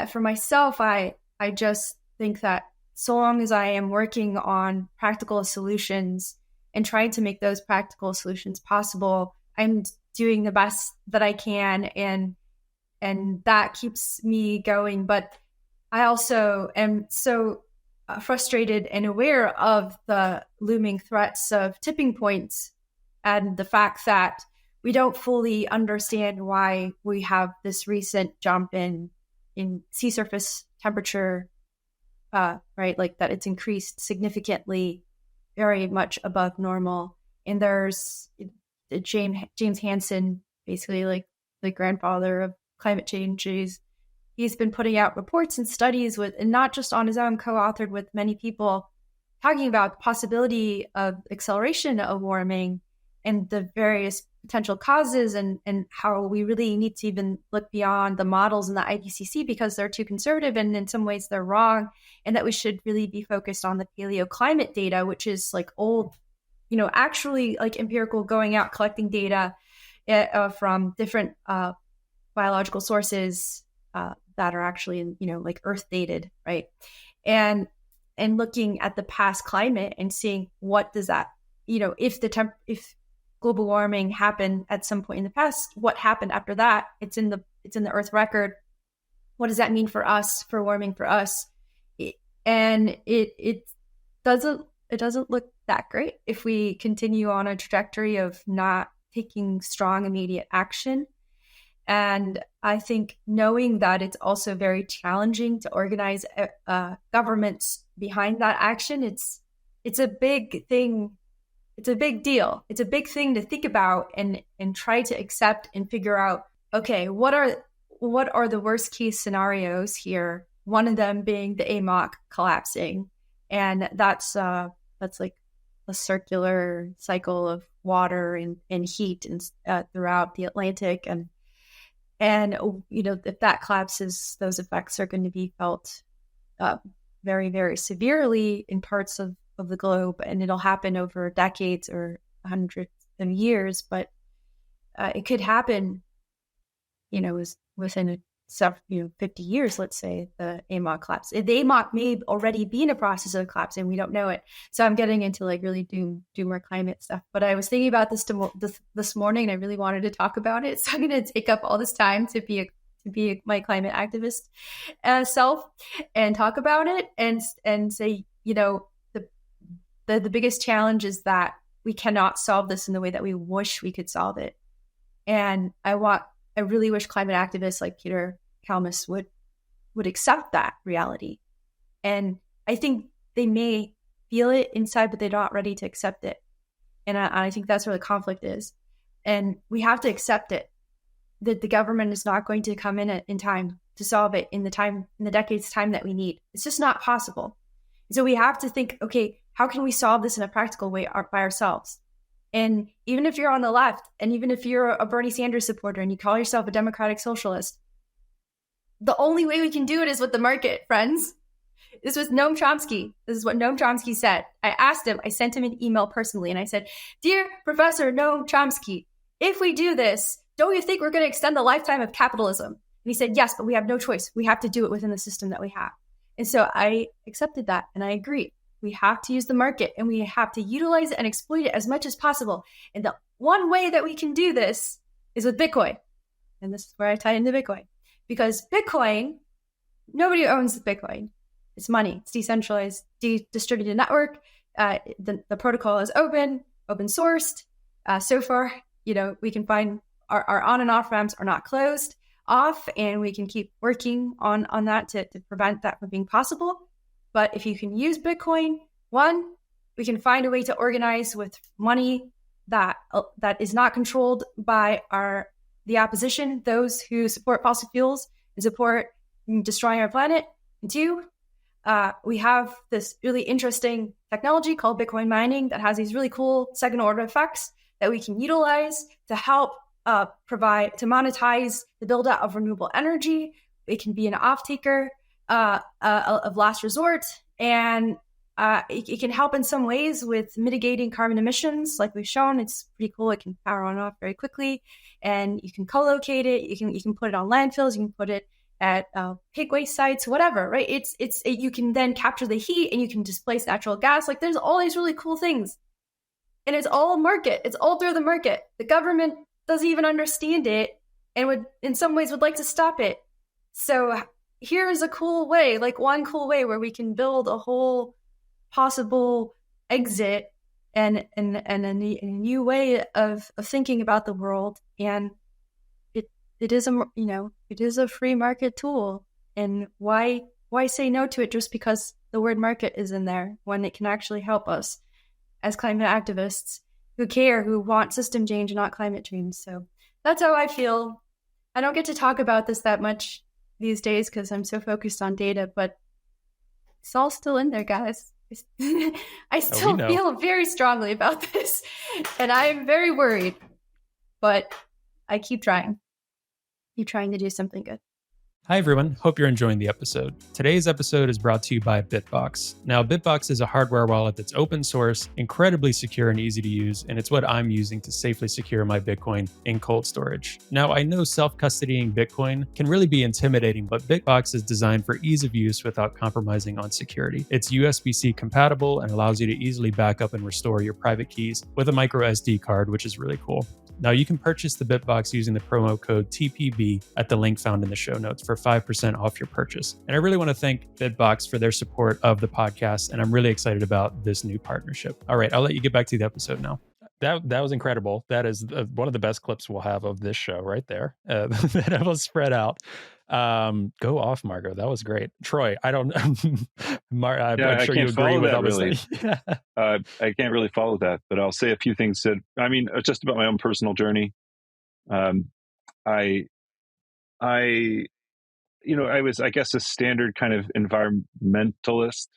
for myself, I just think that so long as I am working on practical solutions and trying to make those practical solutions possible, I'm doing the best that I can, and that keeps me going. But I also am so frustrated and aware of the looming threats of tipping points and the fact that we don't fully understand why we have this recent jump in sea surface temperature, right? Like that it's increased significantly, very much above normal. And there's James Hansen, basically like the grandfather of climate change. He's been putting out reports and studies with, and not just on his own, co-authored with many people, talking about the possibility of acceleration of warming and the various potential causes, and how we really need to even look beyond the models in the IPCC because they're too conservative and in some ways they're wrong, and that we should really be focused on the paleoclimate data, which is like old, actually like empirical, going out collecting data from different biological sources that are actually, like Earth dated, right? And looking at the past climate and seeing what does that, if global warming happened at some point in the past, what happened after that? It's in the Earth record. What does that mean for us, for warming for us? And it doesn't look that great if we continue on a trajectory of not taking strong immediate action. And I think knowing that it's also very challenging to organize governments behind that action, it's a big thing. It's a big deal. It's a big thing to think about and try to accept and figure out, okay, what are the worst case scenarios here? One of them being the AMOC collapsing. And that's like a circular cycle of water and heat and throughout the Atlantic. And if that collapses, those effects are going to be felt very, very severely in parts of the globe, and it'll happen over decades or hundreds of years. But it could happen, within 50 years, let's say, the AMOC collapse. The AMOC may already be in a process of collapse and we don't know it. So I'm getting into like really doomer climate stuff. But I was thinking about this morning, and I really wanted to talk about it. So I'm going to take up all this time to be my climate activist self and talk about it and say, the biggest challenge is that we cannot solve this in the way that we wish we could solve it. And I really wish climate activists like Peter Kalmus would accept that reality. And I think they may feel it inside, but they're not ready to accept it. And I think that's where the conflict is. And we have to accept it, that the government is not going to come in time to solve it in the decades time that we need. It's just not possible. So we have to think, okay, how can we solve this in a practical way by ourselves? And even if you're on the left, and even if you're a Bernie Sanders supporter and you call yourself a democratic socialist, the only way we can do it is with the market, friends. This was Noam Chomsky. This is what Noam Chomsky said. I sent him an email personally, and I said, "Dear Professor Noam Chomsky, if we do this, don't you think we're going to extend the lifetime of capitalism?" And he said, "Yes, but we have no choice. We have to do it within the system that we have." And so I accepted that, and I agreed. We have to use the market, and we have to utilize it and exploit it as much as possible. And the one way that we can do this is with Bitcoin. And this is where I tie into Bitcoin. Because Bitcoin, nobody owns Bitcoin. It's money. It's decentralized, distributed network. The protocol is open sourced. So far, we can find our on and off ramps are not closed off, and we can keep working on that to prevent that from being possible. But if you can use Bitcoin, one, we can find a way to organize with money that is not controlled by the opposition, those who support fossil fuels and support destroying our planet. And two, we have this really interesting technology called Bitcoin mining that has these really cool second order effects that we can utilize to help to monetize the build out of renewable energy. It can be an off taker of last resort, and it can help in some ways with mitigating carbon emissions, like we've shown. It's pretty cool. It can power on and off very quickly, and you can co-locate it. You can put it on landfills. You can put it at pig waste sites, whatever. Right? You can then capture the heat and you can displace natural gas. Like there's all these really cool things, and it's all market. It's all through the market. The government doesn't even understand it, and would in some ways would like to stop it. So here is a cool way, like one cool way where we can build a whole possible exit and a new way of thinking about the world. And it is a free market tool. And why say no to it just because the word market is in there when it can actually help us as climate activists who care, who want system change, not climate change. So that's how I feel. I don't get to talk about this that much these days because I'm so focused on data, but it's all still in there, guys. I still feel very strongly about this, and I'm very worried, but I keep trying to do something good. Hi, everyone. Hope you're enjoying the episode. Today's episode is brought to you by Bitbox. Now, Bitbox is a hardware wallet that's open source, incredibly secure and easy to use, and it's what I'm using to safely secure my Bitcoin in cold storage. Now, I know self-custodying Bitcoin can really be intimidating, but Bitbox is designed for ease of use without compromising on security. It's USB-C compatible and allows you to easily back up and restore your private keys with a micro SD card, which is really cool. Now, you can purchase the Bitbox using the promo code TPB at the link found in the show notes for 5% off your purchase. And I really want to thank Bitbox for their support of the podcast, and I'm really excited about this new partnership. All right, I'll let you get back to the episode now. That was incredible. That is one of the best clips we'll have of this show right there. That was spread out. Go off, Margot. That was great. Troy, I don't I'm sure you agree with all this. Really. I can't really follow that, but I'll say a few things just about my own personal journey. I was, I guess, a standard kind of environmentalist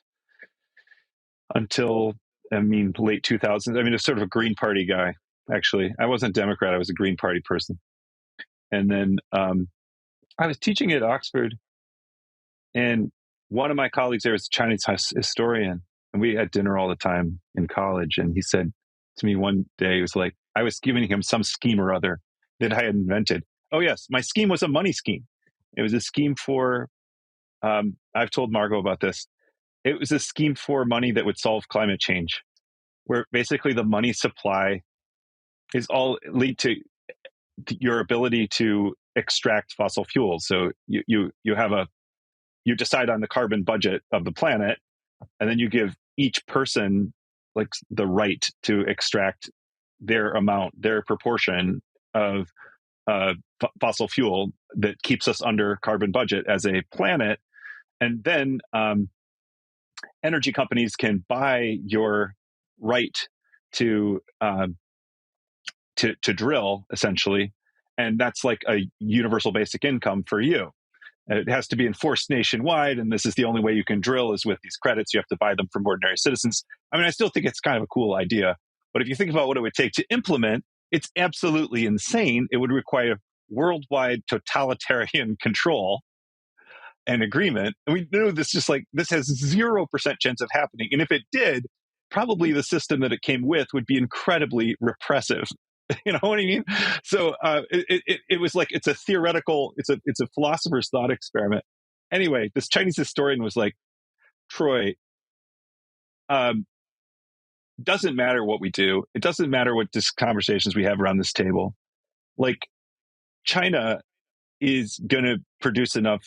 until, late 2000s. I was sort of a Green Party guy, actually. I wasn't Democrat. I was a Green Party person. And then I was teaching at Oxford, and one of my colleagues there is a Chinese historian, and we had dinner all the time in college. And he said to me one day, he was like, I was giving him some scheme or other that I had invented. Oh, yes, my scheme was a money scheme. It was a scheme for, I've told Margot about this. It was a scheme for money that would solve climate change, where basically the money supply is all lead to your ability to extract fossil fuels. So you decide on the carbon budget of the planet, and then you give each person like the right to extract their proportion of fossil fuel that keeps us under carbon budget as a planet. And then energy companies can buy your right to drill, essentially, and that's like a universal basic income for you. It has to be enforced nationwide, and this is the only way you can drill is with these credits. You have to buy them from ordinary citizens. I still think it's kind of a cool idea, but if you think about what it would take to implement, it's absolutely insane. It would require worldwide totalitarian control and agreement. And we know this has 0% chance of happening. And if it did, probably the system that it came with would be incredibly repressive. You know what I mean? So it was like, it's a theoretical, it's a philosopher's thought experiment. Anyway, this Chinese historian was like, Troy, doesn't matter what we do. It doesn't matter what conversations we have around this table. Like, China is going to produce enough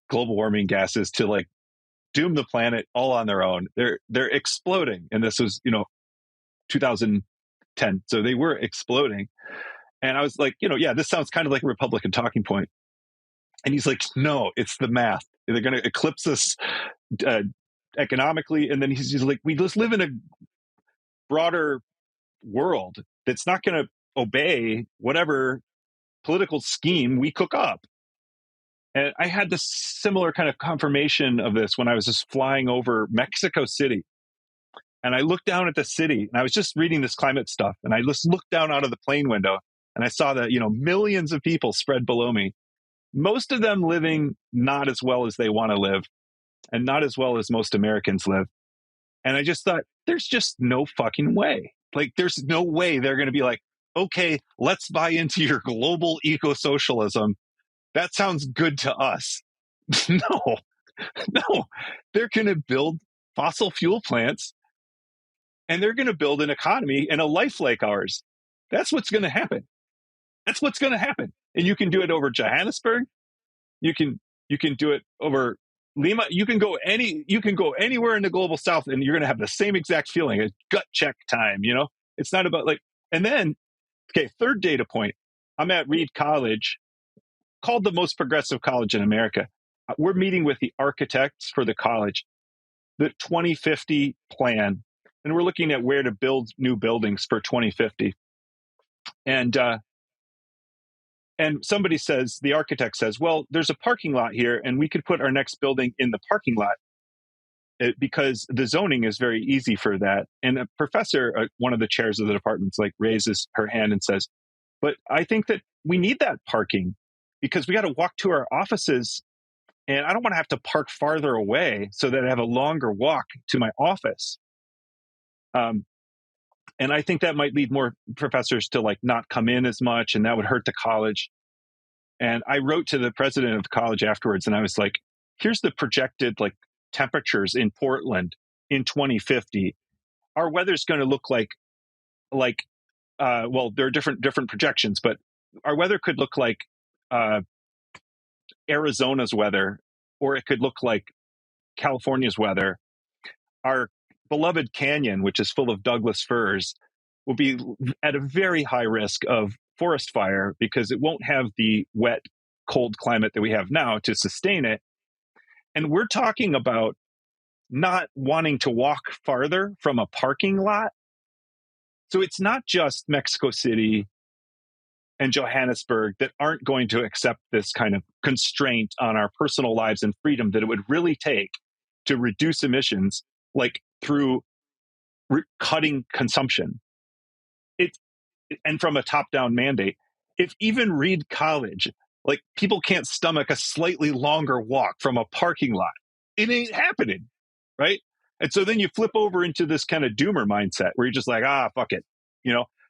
global warming gases to like doom the planet all on their own. They're exploding. And this was, 2010. So they were exploding. And I was like, this sounds kind of like a Republican talking point. And he's like, no, it's the math. They're going to eclipse us economically. And then he's like, we just live in a broader world that's not going to obey whatever political scheme we cook up. And I had this similar kind of confirmation of this when I was just flying over Mexico City. And I looked down at the city, and I was just reading this climate stuff, and I just looked down out of the plane window, and I saw that, millions of people spread below me, most of them living not as well as they want to live, and not as well as most Americans live. And I just thought, there's just no fucking way. Like, there's no way they're going to be like, okay, let's buy into your global eco-socialism. That sounds good to us. No, they're going to build fossil fuel plants, and they're going to build an economy and a life like ours. That's what's going to happen. That's what's going to happen. And you can do it over Johannesburg. You can do it over Lima. You can go anywhere in the global south, and you're going to have the same exact feeling. It's gut check time. It's not about and then, okay, third data point. I'm at Reed College, called the most progressive college in America. We're meeting with the architects for the college, the 2050 plan. And we're looking at where to build new buildings for 2050. And somebody says, the architect says, well, there's a parking lot here, and we could put our next building in the parking lot because the zoning is very easy for that. And a professor, one of the chairs of the departments, raises her hand and says, but I think that we need that parking because we got to walk to our offices, and I don't want to have to park farther away so that I have a longer walk to my office. And I think that might lead more professors to not come in as much, and that would hurt the college. And I wrote to the president of the college afterwards, and I was like, here's the projected temperatures in Portland in 2050. Our weather's going to look like well, there are different projections, but our weather could look like Arizona's weather, or it could look like California's weather. Our beloved canyon, which is full of Douglas firs, will be at a very high risk of forest fire because it won't have the wet, cold climate that we have now to sustain it. And we're talking about not wanting to walk farther from a parking lot. So it's not just Mexico City and Johannesburg that aren't going to accept this kind of constraint on our personal lives and freedom that it would really take to reduce emissions, through cutting consumption. And from a top-down mandate. If even Reed College, people can't stomach a slightly longer walk from a parking lot, it ain't happening, right? And so then you flip over into this kind of doomer mindset where you're just like, fuck it,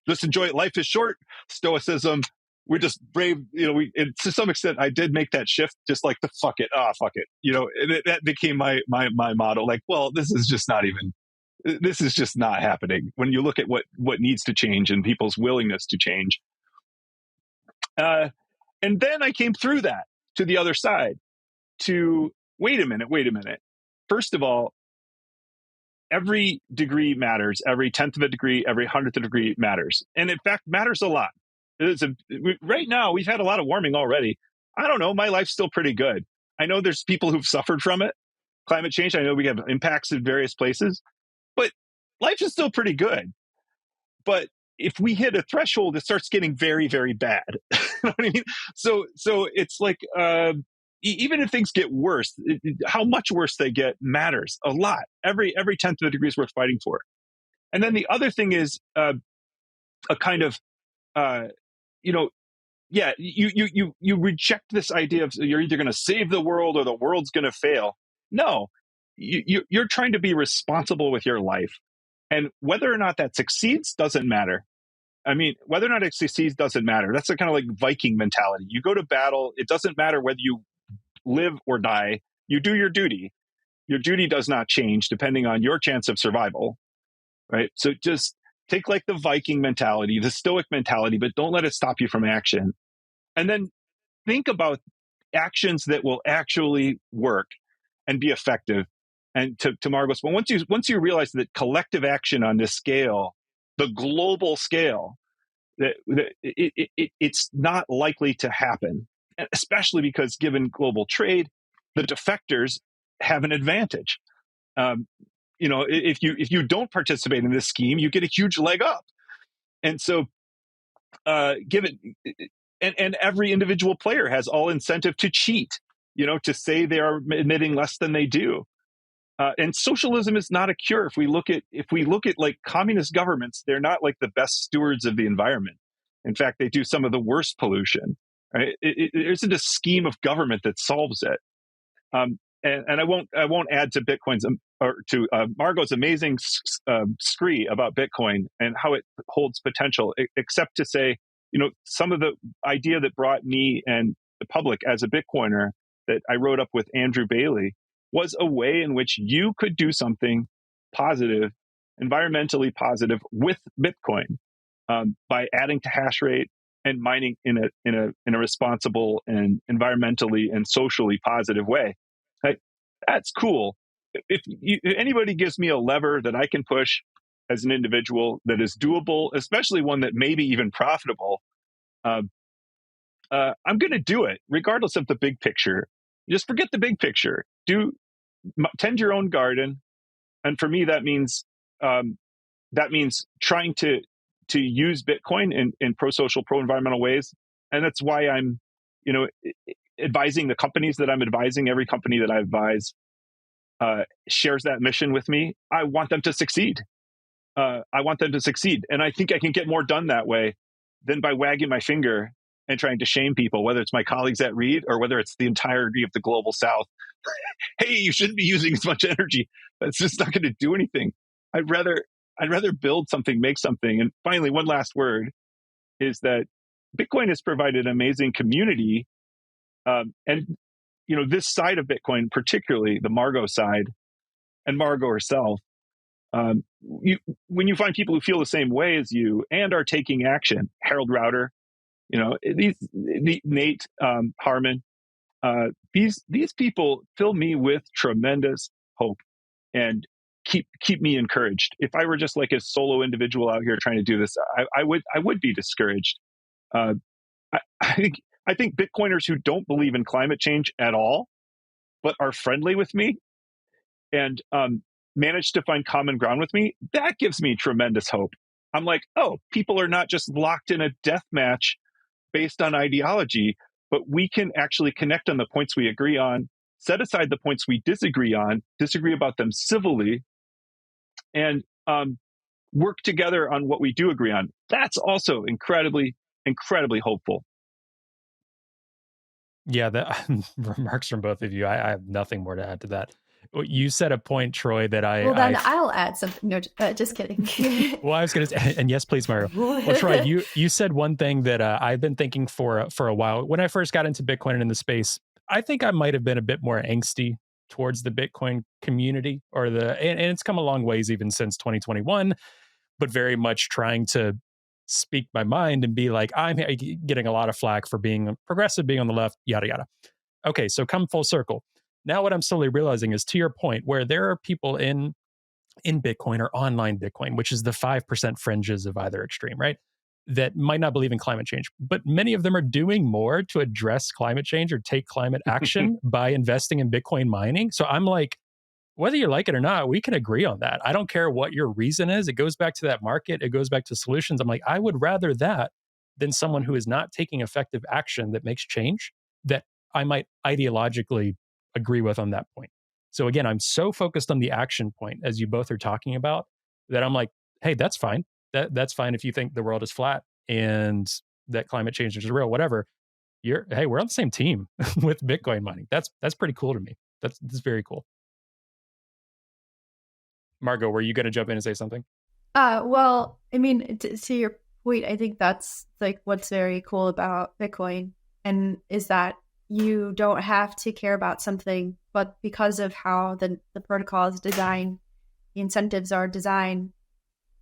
just enjoy it. Life is short. Stoicism. We're just brave. And to some extent, I did make that shift, just the fuck it, fuck it. And that became my motto. Well, this is just not happening when you look at what needs to change and people's willingness to change. And then I came through that to the other side to wait a minute. First of all, every degree matters. Every 10th of a degree, every 100th of a degree matters. And in fact, matters a lot. Right now, we've had a lot of warming already. I don't know. My life's still pretty good. I know there's people who've suffered from it. Climate change. I know we have impacts in various places. But life is still pretty good. But if we hit a threshold, it starts getting very, very bad. You know what I mean? So it's even if things get worse, how much worse they get matters a lot. Every 10th of a degree is worth fighting for. And then the other thing is a kind of, you reject this idea of you're either going to save the world or the world's going to fail. No, you're trying to be responsible with your life. And whether or not that succeeds doesn't matter. I mean, whether or not it succeeds doesn't matter. That's a kind of Viking mentality. You go to battle. It doesn't matter whether you live or die. You do your duty. Your duty does not change depending on your chance of survival, right? So just take the Viking mentality, the Stoic mentality, but don't let it stop you from action. And then think about actions that will actually work and be effective. And to Margot's point, once you realize that collective action on this scale, the global scale, that it's not likely to happen, especially because given global trade, the defectors have an advantage. If you don't participate in this scheme, you get a huge leg up. And so, and every individual player has all incentive to cheat to say they are emitting less than they do. And socialism is not a cure. If we look at like communist governments, they're not like the best stewards of the environment. In fact, they do some of the worst pollution. Right? It isn't a scheme of government that solves it. And I won't add to Bitcoin's or to Margot's amazing scree about Bitcoin and how it holds potential, except to say, some of the idea that brought me and the public as a Bitcoiner that I wrote up with Andrew Bailey was a way in which you could do something positive, environmentally positive with Bitcoin by adding to hash rate and mining in a responsible and environmentally and socially positive way. That's cool. If anybody gives me a lever that I can push as an individual that is doable, especially one that may be even profitable, I'm going to do it, regardless of the big picture. Just forget the big picture. Tend your own garden, and for me, that means trying to use Bitcoin in pro-social, pro-environmental ways, and that's why I'm, advising the companies that I'm advising. Every company that I advise shares that mission with me. I want them to succeed. And I think I can get more done that way than by wagging my finger and trying to shame people, whether it's my colleagues at Reed or whether it's the entirety of the global South. Hey, you shouldn't be using as much energy. That's just not going to do anything. I'd rather build something, make something. And finally, one last word is that Bitcoin has provided an amazing community. And this side of Bitcoin, particularly the Margot side and Margot herself, when you find people who feel the same way as you and are taking action, Harold Router, Nate Harmon, these people fill me with tremendous hope and keep me encouraged. If I were just like a solo individual out here trying to do this, I would be discouraged. I think Bitcoiners who don't believe in climate change at all, but are friendly with me and manage to find common ground with me, that gives me tremendous hope. I'm like, oh, people are not just locked in a death match based on ideology, but we can actually connect on the points we agree on, set aside the points we disagree about them civilly, and work together on what we do agree on. That's also incredibly, incredibly hopeful. Yeah, the remarks from both of you, I have nothing more to add to that. You said a point, Troy, that Well, then I'll add something. No, just kidding. Well, I was going to say, and yes, please, Mario. Well, Troy, you said one thing that I've been thinking for a while. When I first got into Bitcoin and in the space, I think I might have been a bit more angsty towards the Bitcoin community, and it's come a long ways even since 2021, but very much trying to speak my mind and be like, I'm getting a lot of flack for being progressive, being on the left, yada, yada. Okay, so come full circle. Now what I'm slowly realizing is, to your point, where there are people in Bitcoin or online Bitcoin, which is the 5% fringes of either extreme, right? That might not believe in climate change, but many of them are doing more to address climate change or take climate action by investing in Bitcoin mining. So I'm like, whether you like it or not, we can agree on that. I don't care what your reason is. It goes back to that market. It goes back to solutions. I'm like, I would rather that than someone who is not taking effective action that makes change that I might ideologically agree with on that point. So again, I'm so focused on the action point, as you both are talking about, that I'm like, hey, that's fine. That's fine if you think the world is flat and that climate change is real, whatever. Hey, we're on the same team with Bitcoin mining. That's pretty cool to me. That's very cool. Margot, were you going to jump in and say something? Well, I mean, to your point, I think that's like what's very cool about Bitcoin, and is that you don't have to care about something, but because of how the protocol is designed, the incentives are designed,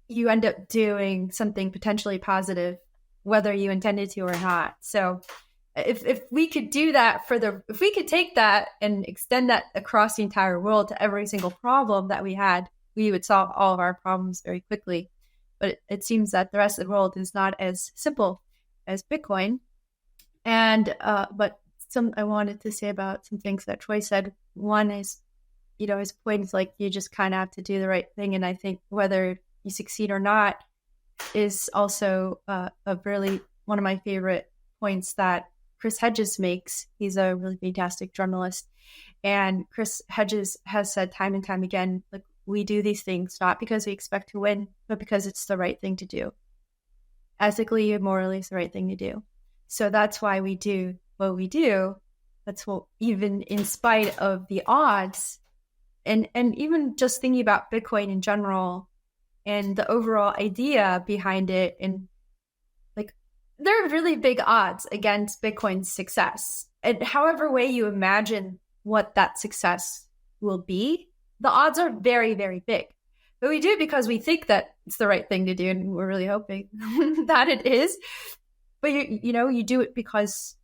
you end up doing something potentially positive, whether you intended to or not. So if we could do that if we could take that and extend that across the entire world to every single problem that we had, we would solve all of our problems very quickly. But it seems that the rest of the world is not as simple as Bitcoin. And but I wanted to say about some things that Troy said. One is, his point is like, you just kind of have to do the right thing. And I think whether you succeed or not is also a really one of my favorite points that Chris Hedges makes. He's a really fantastic journalist. And Chris Hedges has said time and time again, like, we do these things not because we expect to win, but because it's the right thing to do. Ethically and morally, it's the right thing to do. So that's why we do what we do. That's what, even in spite of the odds, and even just thinking about Bitcoin in general and the overall idea behind it, and like, there are really big odds against Bitcoin's success. And however way you imagine what that success will be, the odds are very, very big. But we do it because we think that it's the right thing to do, and we're really hoping that it is. But you do it because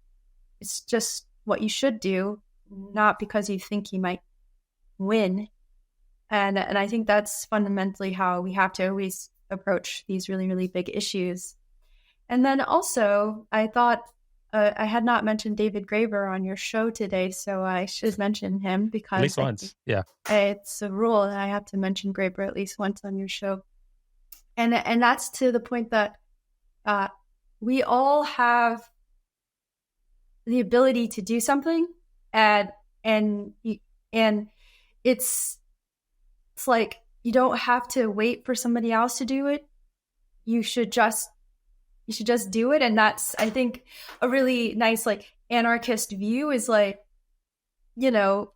it's just what you should do, not because you think you might win. And I think that's fundamentally how we have to always approach these really, really big issues. And then also, I thought I had not mentioned David Graeber on your show today, so I should mention him because at least once. Yeah, it's a rule that I have to mention Graeber at least once on your show. And that's to the point that we all have the ability to do something, and it's like, you don't have to wait for somebody else to do it. You should just do it. And that's, I think, a really nice, like, anarchist view is like, there's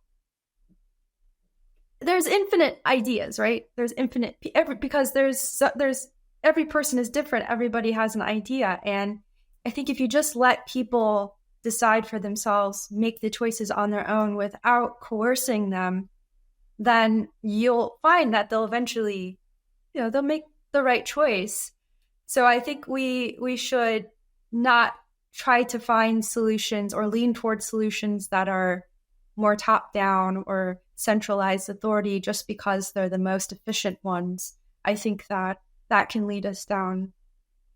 infinite ideas, right? There's infinite, because there's every person is different. Everybody has an idea. And I think if you just let people decide for themselves, make the choices on their own without coercing them, then you'll find that they'll eventually, they'll make the right choice. So I think we should not try to find solutions or lean towards solutions that are more top-down or centralized authority just because they're the most efficient ones. I think that can lead us down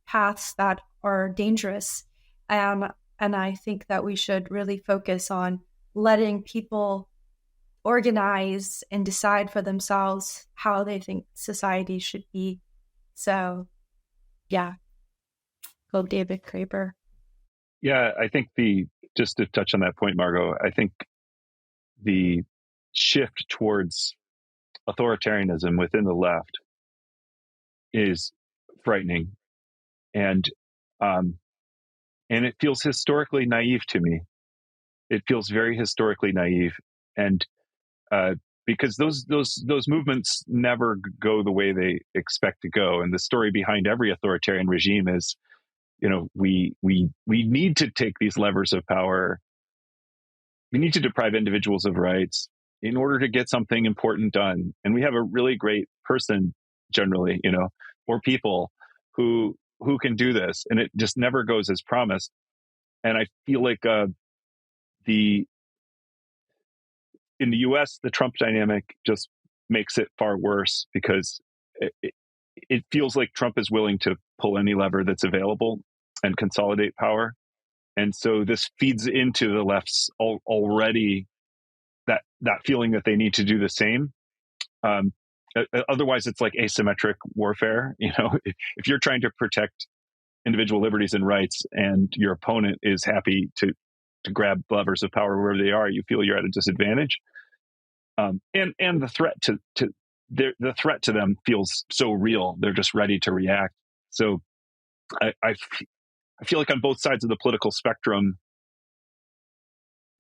paths that are dangerous. And I think that we should really focus on letting people organize and decide for themselves how they think society should be. So, yeah, go David Graeber. Yeah, I think just to touch on that point, Margot, I think the shift towards authoritarianism within the left is frightening, and it feels historically naive to me. It feels very historically naive, and because those movements never go the way they expect to go. And the story behind every authoritarian regime is, we need to take these levers of power. We need to deprive individuals of rights in order to get something important done. And we have a really great person, generally, or people who can do this, and it just never goes as promised. And I feel like in the US, the Trump dynamic just makes it far worse, because it feels like Trump is willing to pull any lever that's available and consolidate power. And so this feeds into the left's already that feeling that they need to do the same. Otherwise, it's like asymmetric warfare. If you're trying to protect individual liberties and rights, and your opponent is happy to grab levers of power wherever they are, you feel you're at a disadvantage. And the threat the threat to them feels so real; they're just ready to react. So I feel like on both sides of the political spectrum,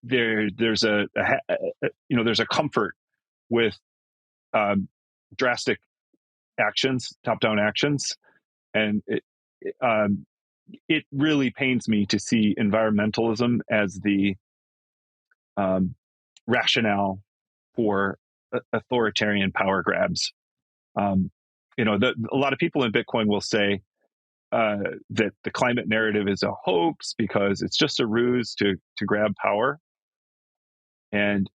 there's a comfort with drastic actions, top-down actions, and it really pains me to see environmentalism as the rationale for authoritarian power grabs. A lot of people in Bitcoin will say that the climate narrative is a hoax because it's just a ruse to grab power. And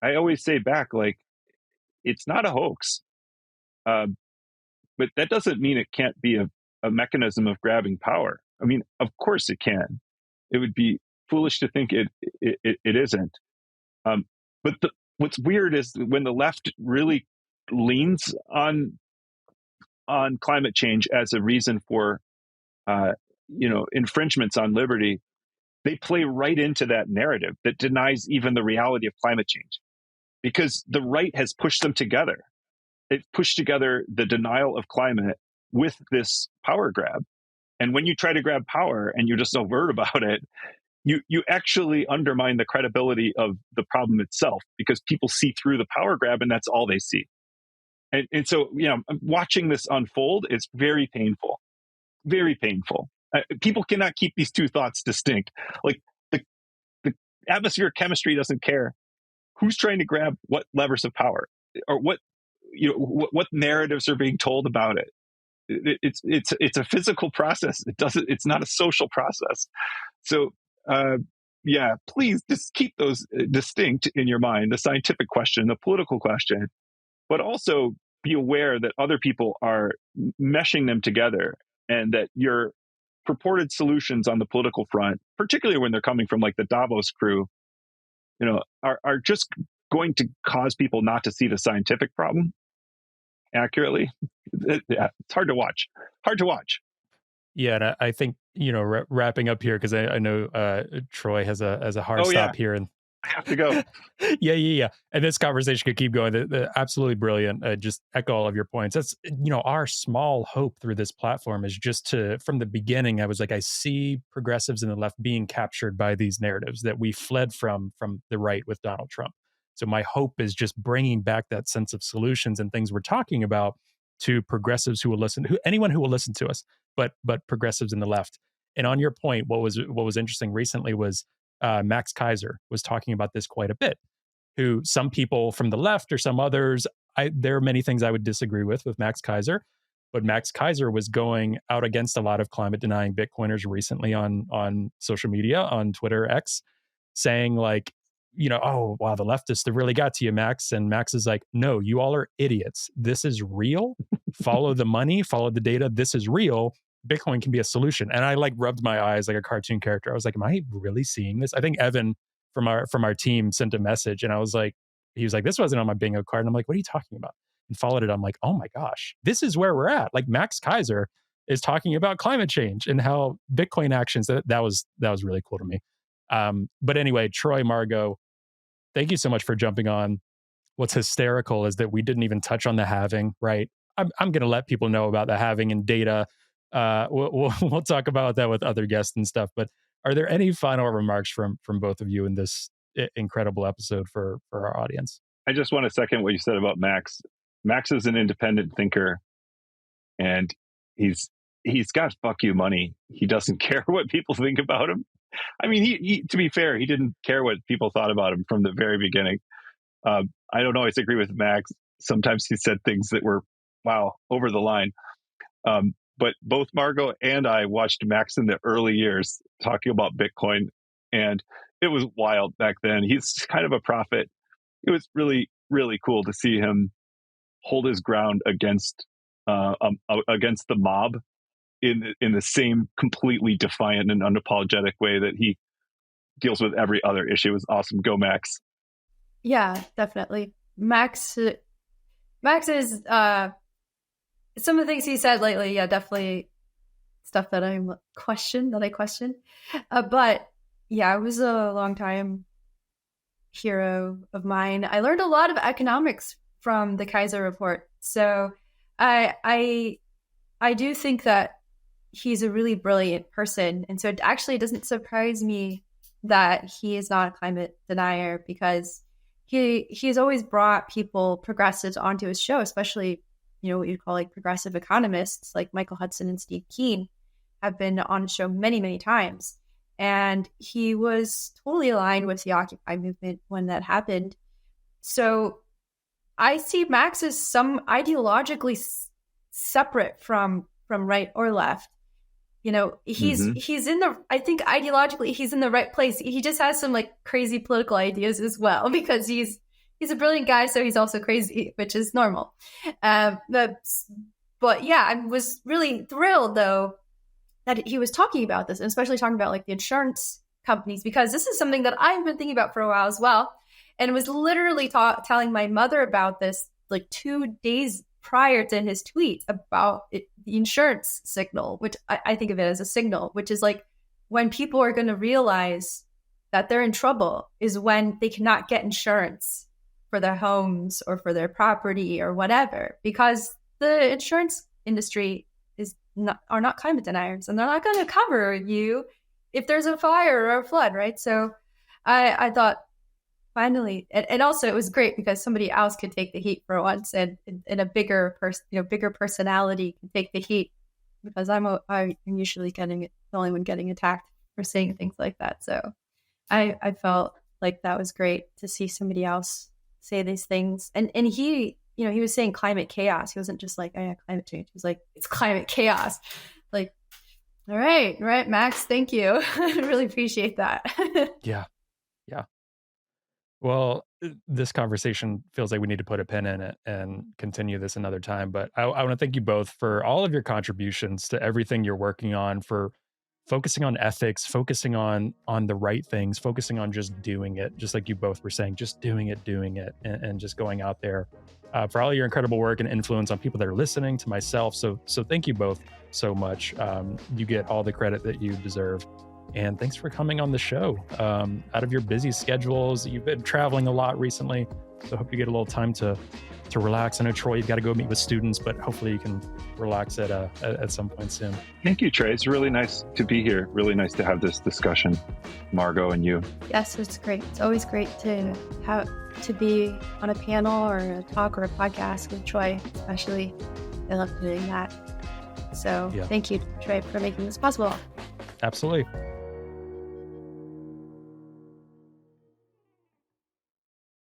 I always say back, like, it's not a hoax. But that doesn't mean it can't be a mechanism of grabbing power. I mean, of course it can. It would be foolish to think it isn't. But what's weird is when the left really leans on climate change as a reason for infringements on liberty, they play right into that narrative that denies even the reality of climate change, because the right has pushed them together. It pushed together the denial of climate with this power grab. And when you try to grab power and you're just overt about it, you actually undermine the credibility of the problem itself, because people see through the power grab and that's all they see. And so, watching this unfold is very painful, very painful. People cannot keep these two thoughts distinct. Like the atmospheric chemistry doesn't care who's trying to grab what levers of power, or what narratives are being told about it. It's a physical process. It's not a social process. So please just keep those distinct in your mind: the scientific question, the political question, but also be aware that other people are meshing them together, and that your purported solutions on the political front, particularly when they're coming from like the Davos crew, are just going to cause people not to see the scientific problem accurately. It's hard to watch. Yeah, and I think, wrapping up here, because I know Troy has a hard stop here, and I have to go. Yeah. And this conversation could keep going. They're absolutely brilliant. Just echo all of your points. That's, our small hope through this platform is just from the beginning, I was like, I see progressives in the left being captured by these narratives that we fled from the right with Donald Trump. So my hope is just bringing back that sense of solutions and things we're talking about to progressives who will listen, anyone who will listen to us, but progressives in the left. And on your point, what was interesting recently was Max Keiser was talking about this quite a bit, who some people from the left or some others, there are many things I would disagree with Max Keiser, but Max Keiser was going out against a lot of climate denying Bitcoiners recently on social media, on Twitter X, saying like, oh, wow, the leftists, they really got to you, Max. And Max is like, no, you all are idiots. This is real. Follow the money, follow the data. This is real. Bitcoin can be a solution. And I like rubbed my eyes like a cartoon character. I was like, am I really seeing this? I think Evan from our team sent a message, and he was like, this wasn't on my bingo card. And I'm like, what are you talking about? And followed it. I'm like, oh my gosh, this is where we're at. Like Max Keiser is talking about climate change and how Bitcoin actions, that was really cool to me. But anyway, Troy, Margot, thank you so much for jumping on. What's hysterical is that we didn't even touch on the halving, right? I'm going to let people know about the halving and data. We'll talk about that with other guests and stuff. But are there any final remarks from both of you in this incredible episode for our audience? I just want to second what you said about Max. Max is an independent thinker, and he's got fuck you money. He doesn't care what people think about him. I mean, he to be fair, he didn't care what people thought about him from the very beginning. I don't always agree with Max. Sometimes he said things that were, wow, over the line. But both Margot and I watched Max in the early years talking about Bitcoin, and it was wild back then. He's kind of a prophet. It was really, really cool to see him hold his ground against the mob in the same completely defiant and unapologetic way that he deals with every other issue. It was awesome. Go, Max. Yeah, definitely. Max is some of the things he said lately, yeah, definitely stuff that I question. But yeah, it was a long time hero of mine. I learned a lot of economics from the Keiser report. So I do think that he's a really brilliant person. And so it actually doesn't surprise me that he is not a climate denier, because he's always brought people, progressives, onto his show, especially, what you'd call like progressive economists like Michael Hudson and Steve Keen have been on the show many, many times. And he was totally aligned with the Occupy movement when that happened. So I see Max as some ideologically separate from right or left. He's in I think ideologically he's in the right place. He just has some like crazy political ideas as well, because he's a brilliant guy, so he's also crazy, which is normal. But yeah, I was really thrilled though that he was talking about this, and especially talking about like the insurance companies, because this is something that I've been thinking about for a while as well. And was literally telling my mother about this like 2 days prior to his tweet about the insurance signal, which I think of it as a signal, which is like when people are going to realize that they're in trouble is when they cannot get insurance for their homes or for their property or whatever, because the insurance industry are not climate deniers, and they're not going to cover you if there's a fire or a flood, right? So I thought finally, and also it was great because somebody else could take the heat for once, and a bigger personality can take the heat, because I'm usually the only one getting attacked for saying things like that. So I felt like that was great to see somebody else say these things, and he he was saying climate chaos. He wasn't just like, oh yeah, climate change. He was like, it's climate chaos. Like, all right, Max, thank you. I really appreciate that. Yeah. Well, this conversation feels like we need to put a pin in it and continue this another time. But I want to thank you both for all of your contributions to everything you're working on, for focusing on ethics, focusing on the right things, focusing on just doing it, just like you both were saying, just doing it, and just going out there. For all your incredible work and influence on people that are listening, to myself. So thank you both so much. You get all the credit that you deserve. And thanks for coming on the show. Out of your busy schedules, you've been traveling a lot recently, so I hope you get a little time to relax. I know, Troy, you've got to go meet with students, but hopefully you can relax at some point soon. Thank you, Trey. It's really nice to be here. Really nice to have this discussion, Margot and you. Yes, it's great. It's always great to be on a panel or a talk or a podcast with Troy, especially. I love doing that. So Thank you, Troy, for making this possible. Absolutely.